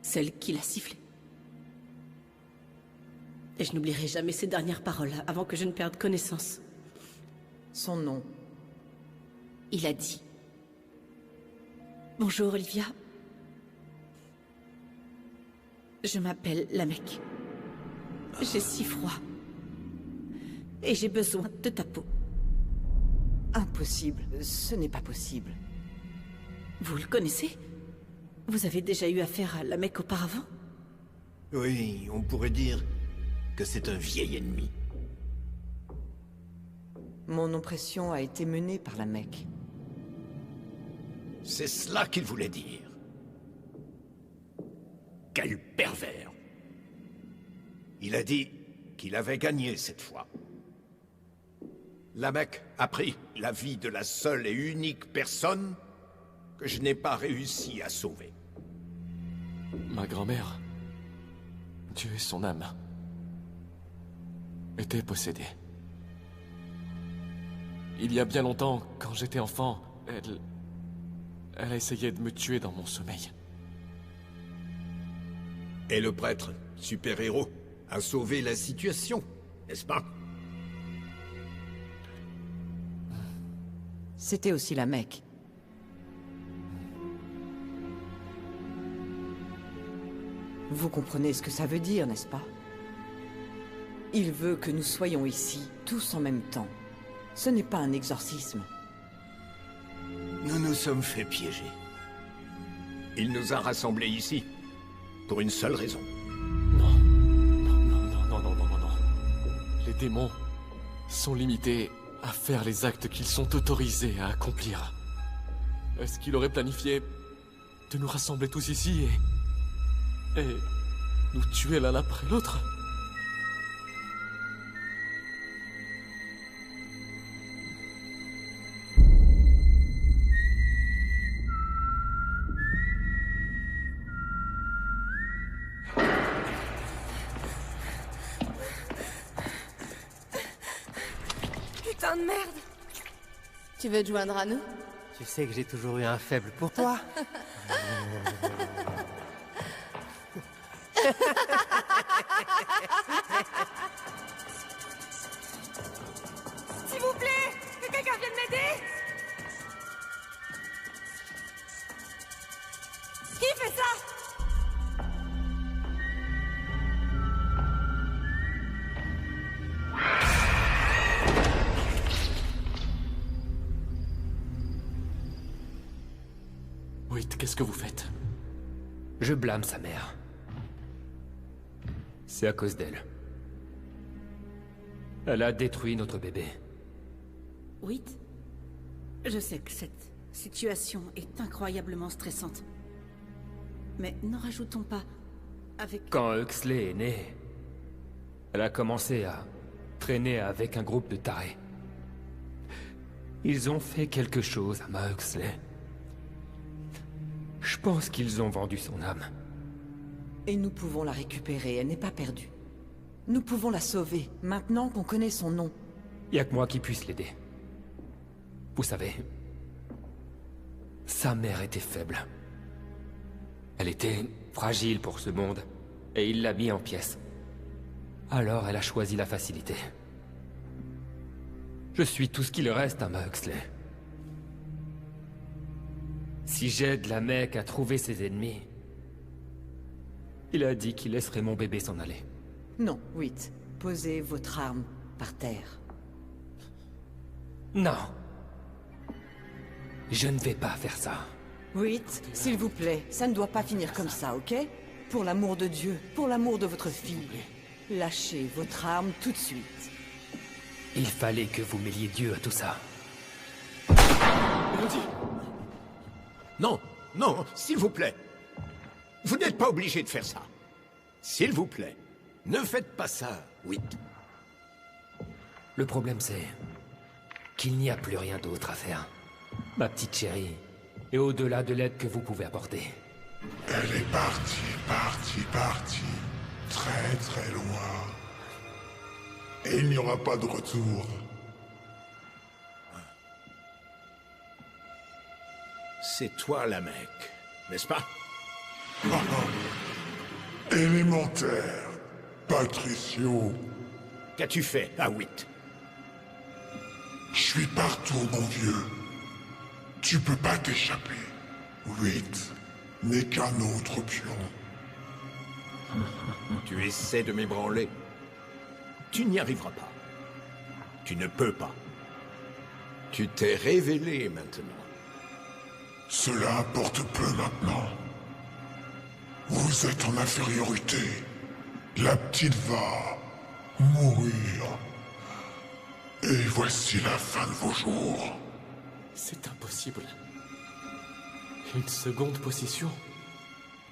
Celle qui l'a sifflée. Et je n'oublierai jamais ces dernières paroles avant que je ne perde connaissance. Son nom. Il a dit... Bonjour, Olivia. Je m'appelle Lamek. J'ai si froid. Et j'ai besoin de ta peau. Impossible. Ce n'est pas possible. Vous le connaissez? Vous avez déjà eu affaire à Lamek auparavant? Oui, on pourrait dire que c'est un vieil ennemi. Mon oppression a été menée par Lamek. C'est cela qu'il voulait dire. Quel pervers! Il a dit qu'il avait gagné cette fois. Lamek a pris la vie de la seule et unique personne que je n'ai pas réussi à sauver. Ma grand-mère, Dieu et son âme, était possédée. Il y a bien longtemps, quand j'étais enfant, elle a essayé de me tuer dans mon sommeil. Et le prêtre, super-héros, a sauvé la situation, n'est-ce pas? C'était aussi Lamek. Vous comprenez ce que ça veut dire, n'est-ce pas? Il veut que nous soyons ici, tous en même temps. Ce n'est pas un exorcisme. Nous nous sommes fait piéger. Il nous a rassemblés ici, pour une seule raison. Non. Les démons sont limités à faire les actes qu'ils sont autorisés à accomplir. Est-ce qu'il aurait planifié de nous rassembler tous ici et nous tuer l'un après l'autre? Putain de merde! Tu veux te joindre à nous? Tu sais que j'ai toujours eu un faible pour toi. S'il vous plaît! Que quelqu'un vienne m'aider! Qui fait ça? Oui, qu'est-ce que vous faites? Je blâme sa mère. C'est à cause d'elle. Elle a détruit notre bébé. Oui. Je sais que cette situation est incroyablement stressante. Mais n'en rajoutons pas avec... Quand Huxley est né, elle a commencé à traîner avec un groupe de tarés. Ils ont fait quelque chose à Ma Huxley. Je pense qu'ils ont vendu son âme. Et nous pouvons la récupérer, elle n'est pas perdue. Nous pouvons la sauver, maintenant qu'on connaît son nom. Y a que moi qui puisse l'aider. Vous savez, sa mère était faible. Elle était fragile pour ce monde, et il l'a mis en pièces. Alors elle a choisi la facilité. Je suis tout ce qu'il reste à Ma Huxley. Si j'aide Lamek à trouver ses ennemis, il a dit qu'il laisserait mon bébé s'en aller. Non, Wheat. Posez votre arme par terre. Non. Je ne vais pas faire ça. Wheat, s'il vous plaît, ça ne doit pas finir comme ça, ok? Pour l'amour de Dieu, pour l'amour de votre fille. Lâchez votre arme tout de suite. Il fallait que vous mêliez Dieu à tout ça. Mélodie! Non, non, s'il vous plaît. Vous n'êtes pas obligé de faire ça. S'il vous plaît, ne faites pas ça, Whit. Le problème c'est qu'il n'y a plus rien d'autre à faire. Ma petite chérie, et au-delà de l'aide que vous pouvez apporter. Elle est partie. Très très loin. Et il n'y aura pas de retour. C'est toi, la mec, n'est-ce pas? Élémentaire. Patricio. Qu'as-tu fait à Whit? Je suis partout, mon vieux. Tu peux pas t'échapper. Whit n'est qu'un autre pion. Tu essaies de m'ébranler. Tu n'y arriveras pas. Tu ne peux pas. Tu t'es révélé maintenant. Cela importe peu maintenant. Vous êtes en infériorité. La petite va mourir. Et voici la fin de vos jours. C'est impossible. Une seconde possession?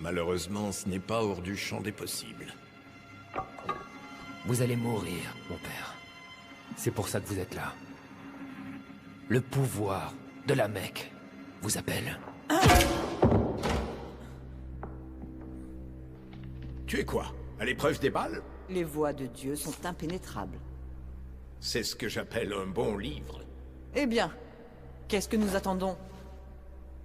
Malheureusement, ce n'est pas hors du champ des possibles. Vous allez mourir, mon père. C'est pour ça que vous êtes là. Le pouvoir de la Mecque vous appelle. Tu es quoi? À l'épreuve des balles? Les voies de Dieu sont impénétrables. C'est ce que j'appelle un bon livre. Eh bien, qu'est-ce que nous attendons?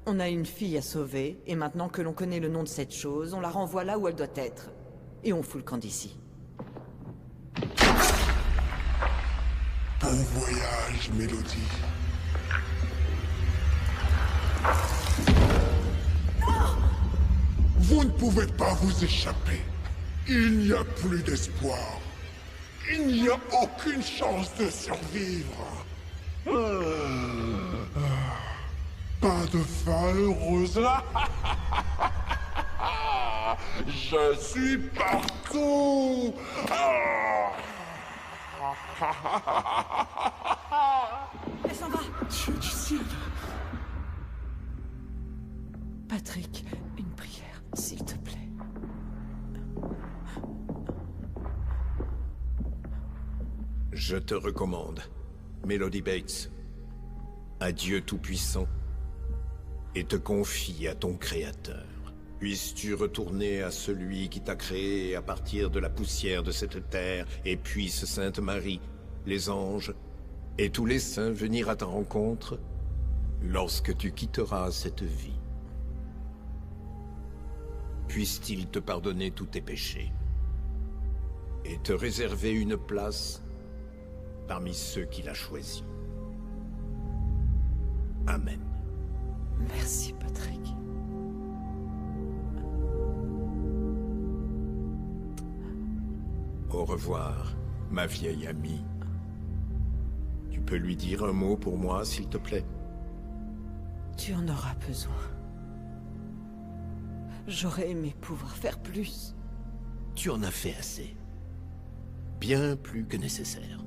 On a une fille à sauver, et maintenant que l'on connaît le nom de cette chose, on la renvoie là où elle doit être. Et on fout le camp d'ici. Bon voyage, Mélodie. Vous ne pouvez pas vous échapper. Il n'y a plus d'espoir. Il n'y a aucune chance de survivre. Pas de fin heureuse. Je suis partout. Elle s'en va. Dieu du ciel. Patrick, une prière, s'il te plaît. Je te recommande, Mélodie Bates, à Dieu Tout-Puissant, et te confie à ton Créateur. Puisses-tu retourner à celui qui t'a créé à partir de la poussière de cette terre, et puisse Sainte Marie, les anges et tous les saints venir à ta rencontre lorsque tu quitteras cette vie. Puisse-t-il te pardonner tous tes péchés et te réserver une place parmi ceux qu'il a choisis. Amen. Merci, Patrick. Au revoir, ma vieille amie. Tu peux lui dire un mot pour moi, s'il te plaît? Tu en auras besoin. J'aurais aimé pouvoir faire plus. Tu en as fait assez. Bien plus que nécessaire.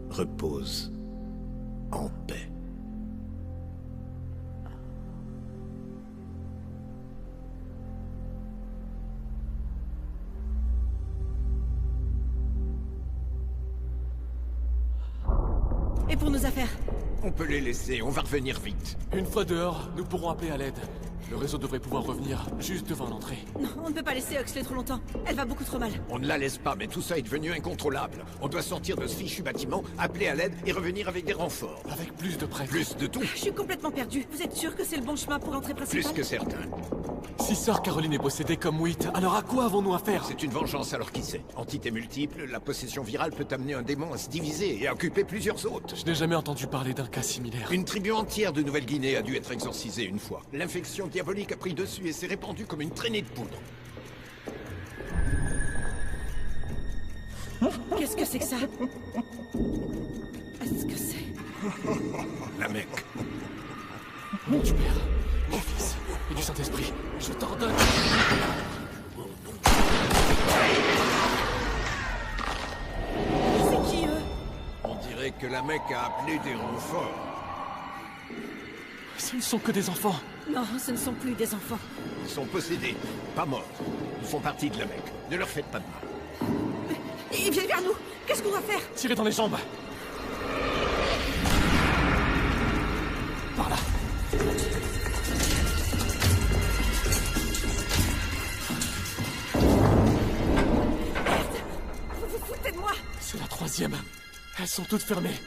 Repose en paix. Et pour nos affaires? On peut les laisser, on va revenir vite. Une fois dehors, nous pourrons appeler à l'aide. Le réseau devrait pouvoir revenir juste devant l'entrée. Non, on ne peut pas laisser Huxley trop longtemps. Elle va beaucoup trop mal. On ne la laisse pas, mais tout ça est devenu incontrôlable. On doit sortir de ce fichu bâtiment, appeler à l'aide et revenir avec des renforts. Avec plus de prêtres. Plus de tout. Je suis complètement perdue. Vous êtes sûr que c'est le bon chemin pour l'entrée principale? Plus que certain. Si Sœur Caroline est possédée comme Whit, alors à quoi avons-nous affaire? C'est une vengeance, alors qui sait? Entité multiple, la possession virale peut amener un démon à se diviser et à occuper plusieurs autres. Je n'ai jamais entendu parler d'un cas similaire. Une tribu entière de Nouvelle-Guinée a dû être exorcisée une fois. L'infection diabolique a pris dessus et s'est répandue comme une traînée de poudre. Qu'est-ce que c'est que ça? Est-ce que c'est... La Mecque. Nom du Père, du Fils et du Saint-Esprit, je t'ordonne. C'est qui, eux? paraît que la Mecque a appelé des renforts. Ce ne sont que des enfants. Non, ce ne sont plus des enfants. Ils sont possédés, pas morts. Ils font partie de la Mecque. Ne leur faites pas de mal. Ils viennent vers nous. Qu'est-ce qu'on va faire? Tirez dans les jambes. Par là. Vous vous foutez de moi? C'est la troisième. Elles sont toutes fermées.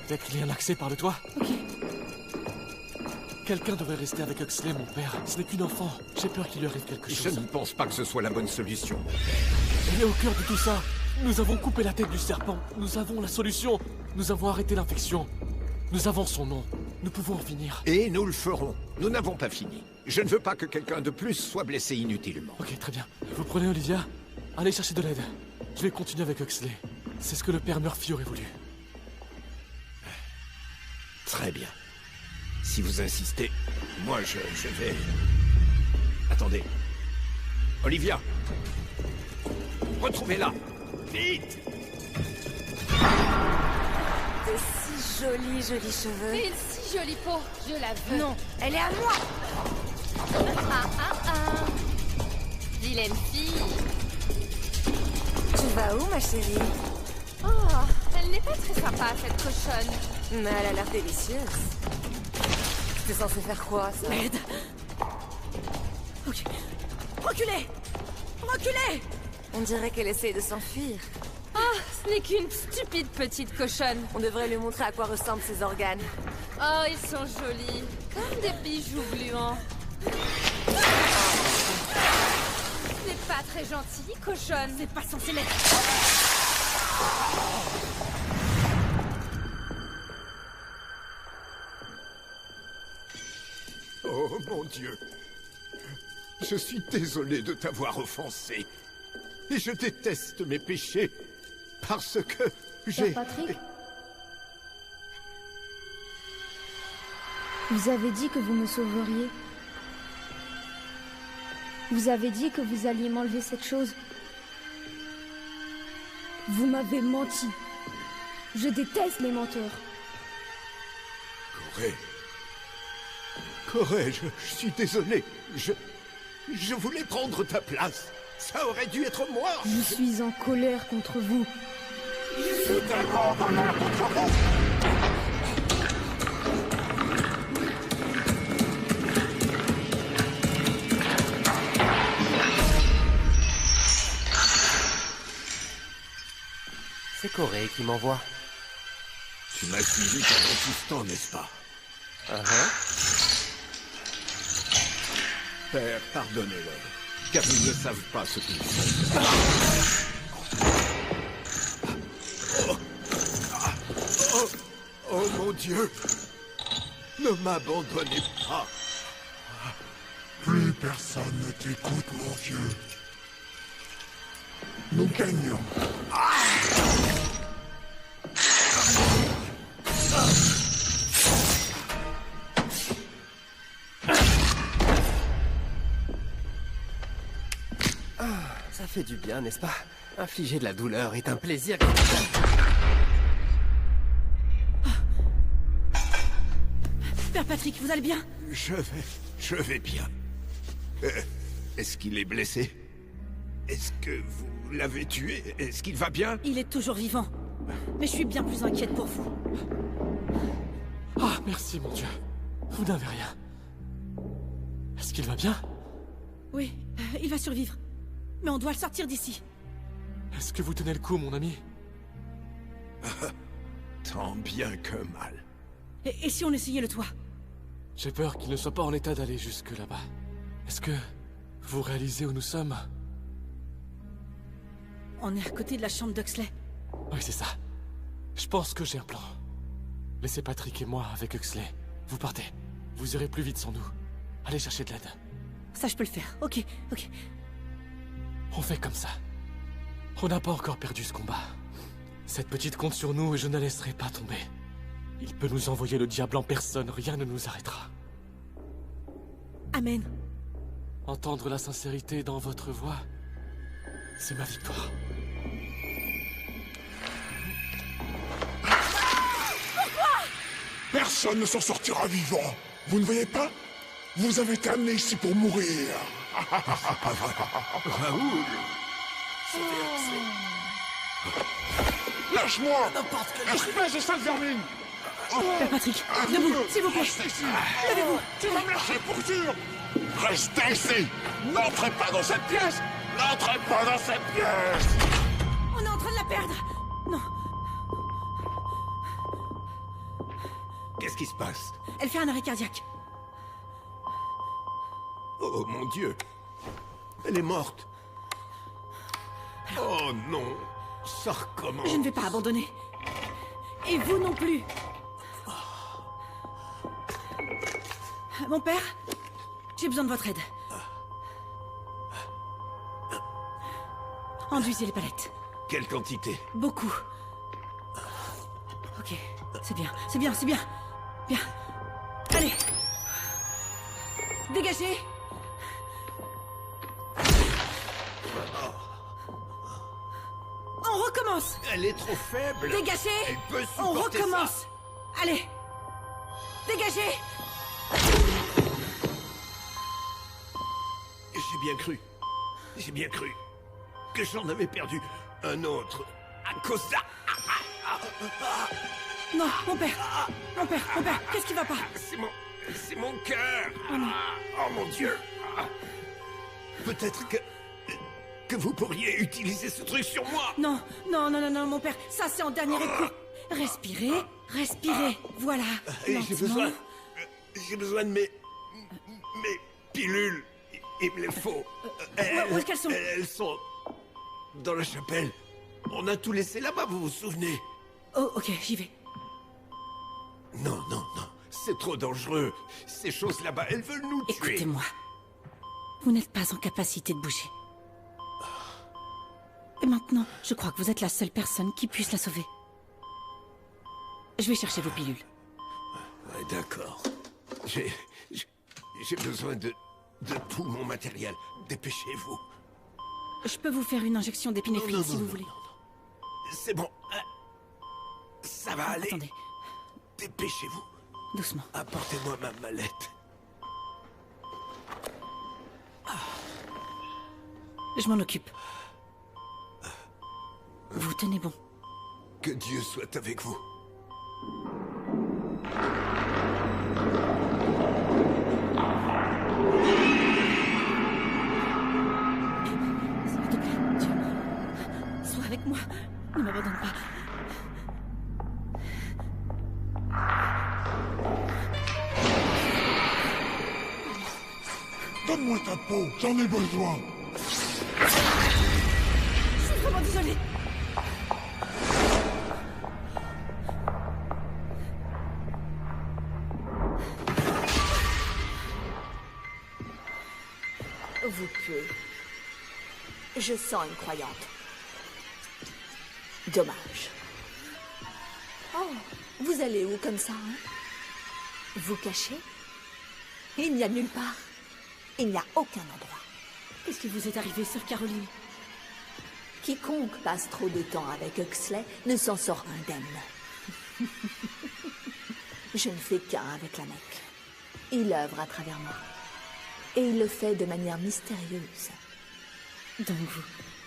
Dès qu'il y a un accès par le toit. Ok. Quelqu'un devrait rester avec Huxley, mon père. Ce n'est qu'une enfant. J'ai peur qu'il lui arrive quelque chose. Je ne pense pas que ce soit la bonne solution. Et au cœur de tout ça, nous avons coupé la tête du serpent. Nous avons la solution. Nous avons arrêté l'infection. Nous avons son nom. Nous pouvons en finir. Et nous le ferons. Nous n'avons pas fini. Je ne veux pas que quelqu'un de plus soit blessé inutilement. Ok, très bien. Vous prenez Olivia? Allez chercher de l'aide. Je vais continuer avec Huxley. C'est ce que le père Murphy aurait voulu. Très bien. Si vous insistez, moi je vais... Attendez. Olivia! Retrouvez-la! Vite! T'es si jolie, jolie cheveux. Et une si jolie peau, je la veux. Non, elle est à moi. Vilaine fille. Tu vas où, ma chérie? Oh, elle n'est pas très sympa, cette cochonne. Mais elle a l'air délicieuse. T'es censé faire quoi, ça? Merde. Ok. Reculez! Reculez! On dirait qu'elle essaye de s'enfuir. Ah, ce n'est qu'une stupide petite cochonne. On devrait lui montrer à quoi ressemblent ses organes. Oh, ils sont jolis. Comme des bijoux gluants. C'est pas très gentil, cochonne. C'est pas censé l'être. Oh mon Dieu. Je suis désolé de t'avoir offensé. Et je déteste mes péchés. Parce que j'ai... Père Patrick, vous avez dit que vous me sauveriez. Vous avez dit que vous alliez m'enlever cette chose. Vous m'avez menti. Je déteste les menteurs. Corée, je suis désolé. Je voulais prendre ta place. Ça aurait dû être moi. Je suis en colère contre vous. Je suis tellement en colère contre vous. C'est Corée qui m'envoie. Tu m'as suivi pendant tout ce temps, n'est-ce pas? Père, pardonnez-leur, car ils ne savent pas ce qu'ils font. Oh mon Dieu! Ne m'abandonnez pas! Plus personne ne t'écoute, mon vieux. Nous gagnons. Ça fait du bien, n'est-ce pas? Infliger de la douleur est un plaisir. Père Patrick, vous allez bien? Je vais bien. Est-ce qu'il est blessé? Est-ce que vous l'avez tué? Est-ce qu'il va bien? Il est toujours vivant. Mais je suis bien plus inquiète pour vous. Ah, merci, mon Dieu. Vous n'avez rien. Est-ce qu'il va bien? Oui, il va survivre. Mais on doit le sortir d'ici. Est-ce que vous tenez le coup, mon ami? Tant bien que mal. Et si on essayait le toit? J'ai peur qu'il ne soit pas en état d'aller jusque là-bas. Est-ce que vous réalisez où nous sommes? On est à côté de la chambre d'Huxley. Oui, c'est ça. Je pense que j'ai un plan. Laissez Patrick et moi avec Huxley. Vous partez. Vous irez plus vite sans nous. Allez chercher de l'aide. Ça, je peux le faire. Ok. On fait comme ça. On n'a pas encore perdu ce combat. Cette petite compte sur nous et je ne la laisserai pas tomber. Il peut nous envoyer le diable en personne, rien ne nous arrêtera. Amen. Entendre la sincérité dans votre voix, c'est ma victoire. Personne ne s'en sortira vivant. Vous ne voyez pas? Vous avez été amené ici pour mourir. C'est pas vrai. Raoul. Lâche-moi. Espèce de sale vermine. Père Patrick, debout, s'il vous plaît. Restez ici. Levez-vous. Tu vas me lâcher pour sûr. Restez ici. N'entrez pas dans cette pièce. N'entrez pas dans cette pièce. On est en train de la perdre. Non. Qu'est-ce qui se passe? Elle fait un arrêt cardiaque. Oh mon Dieu. Elle est morte. Oh non. Ça recommence. Je ne vais pas abandonner. Et vous non plus. Mon père, j'ai besoin de votre aide. Enduisez les palettes. Quelle quantité? Beaucoup. Ok, c'est bien, c'est bien, c'est bien. Bien. Allez. Dégagez. On recommence. Elle est trop faible. Dégagez. Elle peut On supporter recommence. ça. Allez. Dégagez. J'ai bien cru. J'ai bien cru que j'en avais perdu un autre à cause de ça. Non, mon père. Mon père, qu'est-ce qui va pas? C'est mon cœur. Oh mon Dieu. Peut-être que vous pourriez utiliser ce truc sur moi. Non, mon père. Ça, c'est en dernier recours. Respirez, respirez. Voilà. Et lentement. j'ai besoin de mes pilules. Il me les faut. Où est-ce qu'elles sont? Elles sont dans la chapelle. On a tout laissé là-bas, vous vous souvenez? Oh, ok, j'y vais. Non. C'est trop dangereux. Ces choses là-bas, elles veulent nous tuer. Écoutez-moi. Vous n'êtes pas en capacité de bouger. Et maintenant, je crois que vous êtes la seule personne qui puisse la sauver. Je vais chercher vos pilules. Ouais, d'accord. J'ai besoin de tout mon matériel. Dépêchez-vous. Je peux vous faire une injection d'épinéphrine si vous voulez. C'est bon. Ça va aller. Attendez. Dépêchez-vous. Doucement. Apportez-moi ma mallette. Je m'en occupe. Vous tenez bon. Que Dieu soit avec vous. S'il te plaît, Dieu. Sois avec moi. Ne m'abandonne pas. Donne-moi ta peau, j'en ai besoin. Je suis vraiment désolée. Vous peu. Je sens une croyante. Dommage. Oh, vous allez où comme ça, hein? Vous cachez? Il n'y a nulle part. Il n'y a aucun endroit. Qu'est-ce qui vous est arrivé, sœur Caroline? Quiconque passe trop de temps avec Huxley ne s'en sort indemne. Je ne fais qu'un avec la Mecque. Il œuvre à travers moi. Et il le fait de manière mystérieuse. Donc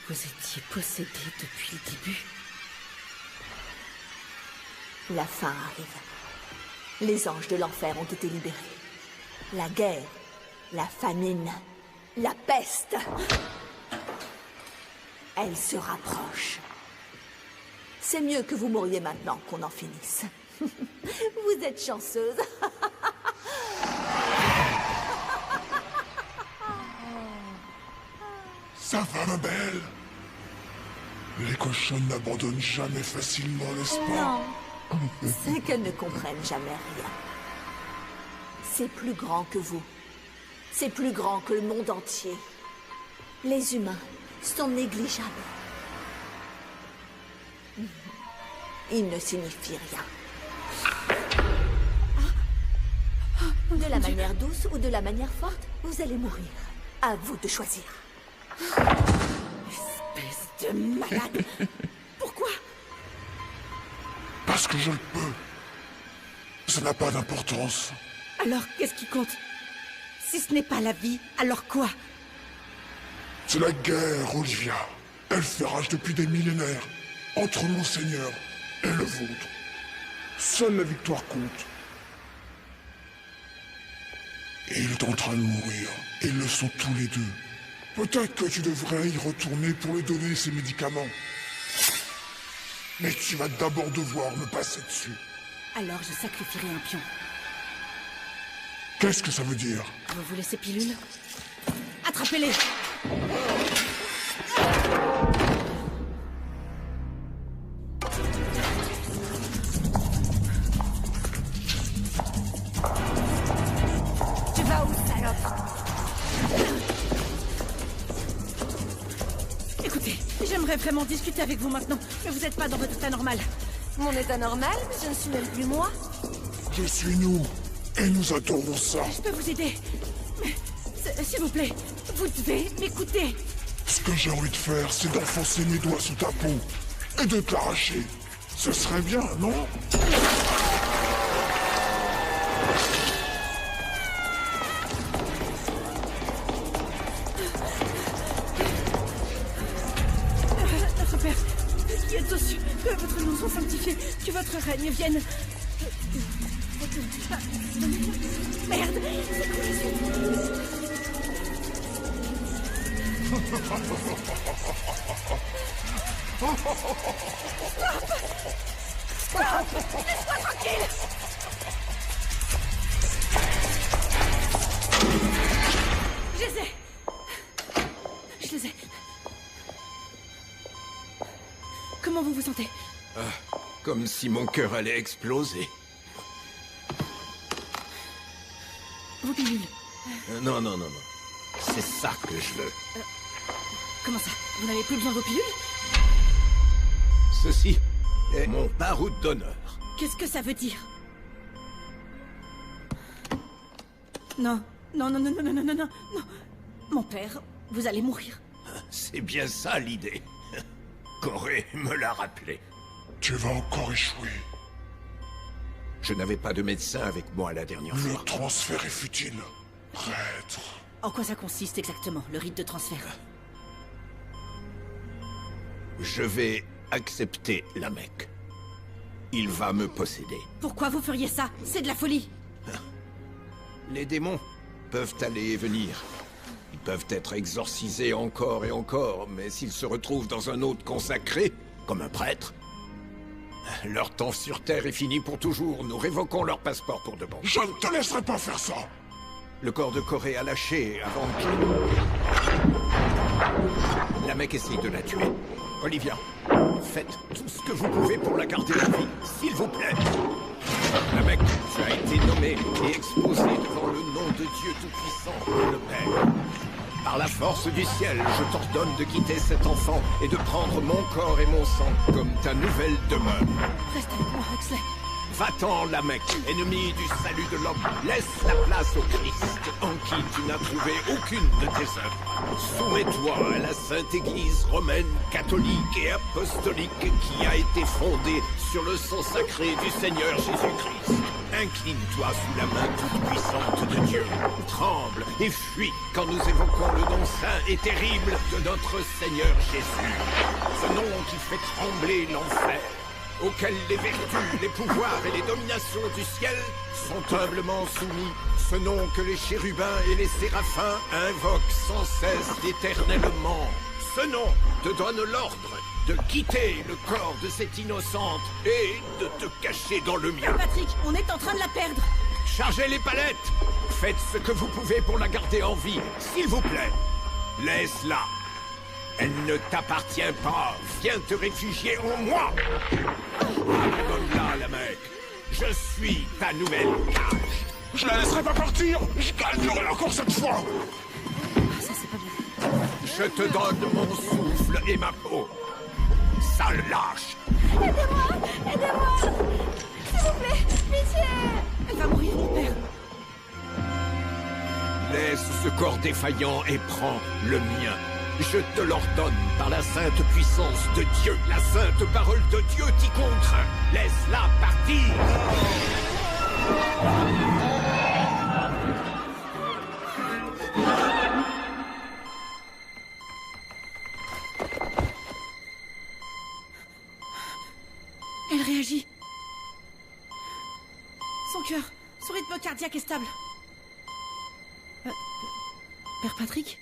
vous étiez possédé depuis le début? La fin arrive. Les anges de l'enfer ont été libérés. La guerre, la famine, la peste. Elle se rapproche. C'est mieux que vous mouriez maintenant qu'on en finisse. Vous êtes chanceuse. Ça va, ma belle? Les cochonnes n'abandonnent jamais facilement, n'est-ce pas? Non, c'est qu'elles ne comprennent jamais rien. C'est plus grand que vous. C'est plus grand que le monde entier. Les humains sont négligeables. Ils ne signifient rien. De la manière douce ou de la manière forte, vous allez mourir. À vous de choisir. Espèce de malade. Pourquoi? Parce que je le peux. Ça n'a pas d'importance. Alors, qu'est-ce qui compte? Si ce n'est pas la vie, alors quoi? C'est la guerre, Olivia. Elle fait rage depuis des millénaires. Entre mon seigneur et le vôtre. Seule la victoire compte. Et il est en train de mourir. Et ils le sont tous les deux. Peut-être que tu devrais y retourner pour lui donner ses médicaments. Mais tu vas d'abord devoir me passer dessus. Alors je sacrifierai un pion. Qu'est-ce que ça veut dire? Vous voulez ces pilules? Attrapez-les! Tu vas où, salope? Écoutez, j'aimerais vraiment discuter avec vous maintenant, mais vous n'êtes pas dans votre état normal. Mon état normal? Je ne suis même plus moi. Je suis nous. Et nous adorons ça. Je peux vous aider. Mais, s'il vous plaît, vous devez m'écouter. Ce que j'ai envie de faire, c'est d'enfoncer mes doigts sous ta peau et de te l'arracher. Ce serait bien, non? Notre Père, qui est aux cieux, que votre nom soit sanctifié, que votre règne vienne. Merde, c'est quoi les yeux? Stop! Laisse-moi tranquille! Je les ai! Je les ai. Comment vous vous sentez? Comme si mon cœur allait exploser. Vos pilules. Non. C'est ça que je veux. Comment ça? Vous n'avez plus besoin de vos pilules? Ceci est mon baroud d'honneur. Qu'est-ce que ça veut dire? Non. Mon père, vous allez mourir. C'est bien ça l'idée. Corée me l'a rappelé. Tu vas encore échouer. Je n'avais pas de médecin avec moi la dernière fois. Le transfert est futile. Prêtre. En quoi ça consiste exactement, le rite de transfert? Je vais accepter la Mecque. Il va me posséder. Pourquoi vous feriez ça? C'est de la folie. Les démons peuvent aller et venir. Ils peuvent être exorcisés encore et encore, mais s'ils se retrouvent dans un autre consacré, comme un prêtre, leur temps sur Terre est fini pour toujours. Nous révoquons leur passeport pour de bon. Je ne te laisserai pas faire ça. Le corps de Corée a lâché avant que... La Mecque essaye de la tuer. Olivia, faites tout ce que vous pouvez pour la garder en vie, s'il vous plaît. La Mecque, tu as été nommé et exposé devant le nom de Dieu Tout-Puissant, le Père. Par la force du ciel, je t'ordonne de quitter cet enfant et de prendre mon corps et mon sang comme ta nouvelle demeure. Reste avec moi, Huxley. Va-t'en, la Mecque, ennemi du salut de l'homme. Laisse la place au Christ, en qui tu n'as trouvé aucune de tes œuvres. Soumets-toi à la Sainte Église romaine, catholique et apostolique qui a été fondée sur le sang sacré du Seigneur Jésus-Christ. Incline-toi sous la main toute-puissante de Dieu. Tremble et fuis quand nous évoquons le nom saint et terrible de notre Seigneur Jésus. Ce nom qui fait trembler l'enfer, auquel les vertus, les pouvoirs et les dominations du ciel sont humblement soumis. Ce nom que les chérubins et les séraphins invoquent sans cesse éternellement. Ce nom te donne l'ordre de quitter le corps de cette innocente et de te cacher dans le mien. Patrick, on est en train de la perdre. Chargez les palettes. Faites ce que vous pouvez pour la garder en vie, s'il vous plaît. Laisse-la. Elle ne t'appartient pas. Viens te réfugier en moi. Abandonne-la, la Mecque. Je suis ta nouvelle cage. Je la laisserai pas partir. Je gagnerai encore cette fois. Ça, c'est pas bien. Je te donne mon souffle et ma peau. Sale lâche. Aidez-moi! Aidez-moi! S'il vous plaît! Pitié! Elle va mourir, mon père. Laisse ce corps défaillant et prends le mien. Je te l'ordonne par la sainte puissance de Dieu. La sainte parole de Dieu t'y contraint. Laisse-la partir. Son cœur, son rythme cardiaque est stable. Père Patrick?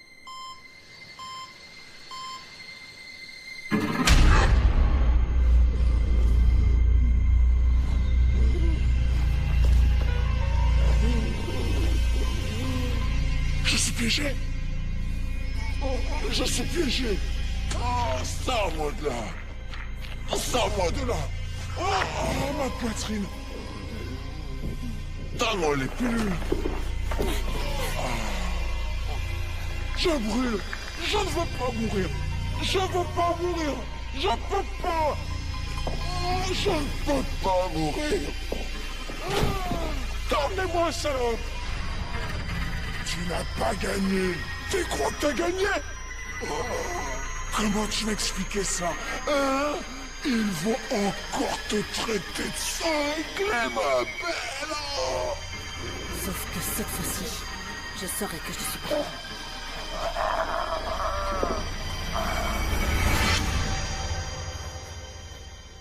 Je suis piégé. Oh, je suis piégé. Oh, sors-moi de là. Sors-moi de là. Oh, ma poitrine. Donne-moi les pilules. Je brûle. Je ne veux pas mourir. Je veux pas mourir. Je peux pas. Je ne peux pas mourir. Tournez-moi, salope. Tu n'as pas gagné. Tu crois que t'as gagné? Comment tu vas expliquer ça? Hein? Ils vont encore te traiter de cinglé, ma belle. Sauf que cette fois-ci, je saurai que je suis prêt.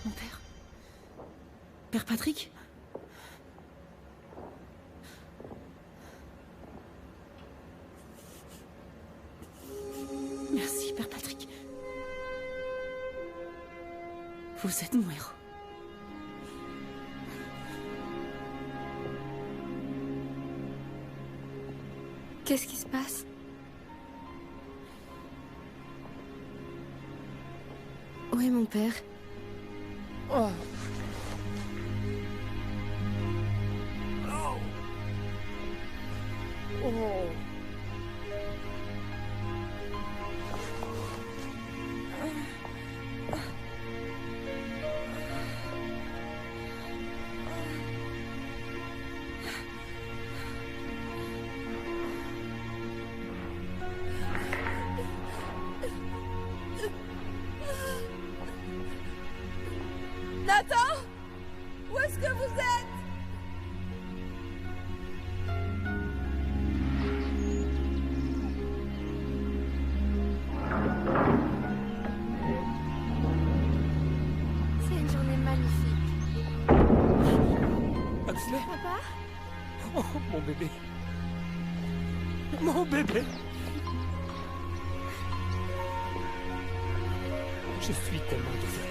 Mon père? Père Patrick? Merci, Père Patrick. Vous êtes mon héros. Qu'est-ce qui se passe? Où est mon père? Oh. Oh. Nathan? Où est-ce que vous êtes? C'est une journée magnifique. Huxley? Papa? Oh, mon bébé. Mon bébé. Je suis tellement désolé.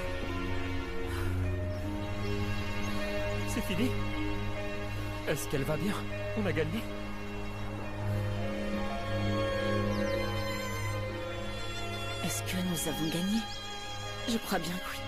C'est fini? Est-ce qu'elle va bien? On a gagné? Est-ce que nous avons gagné? Je crois bien que oui.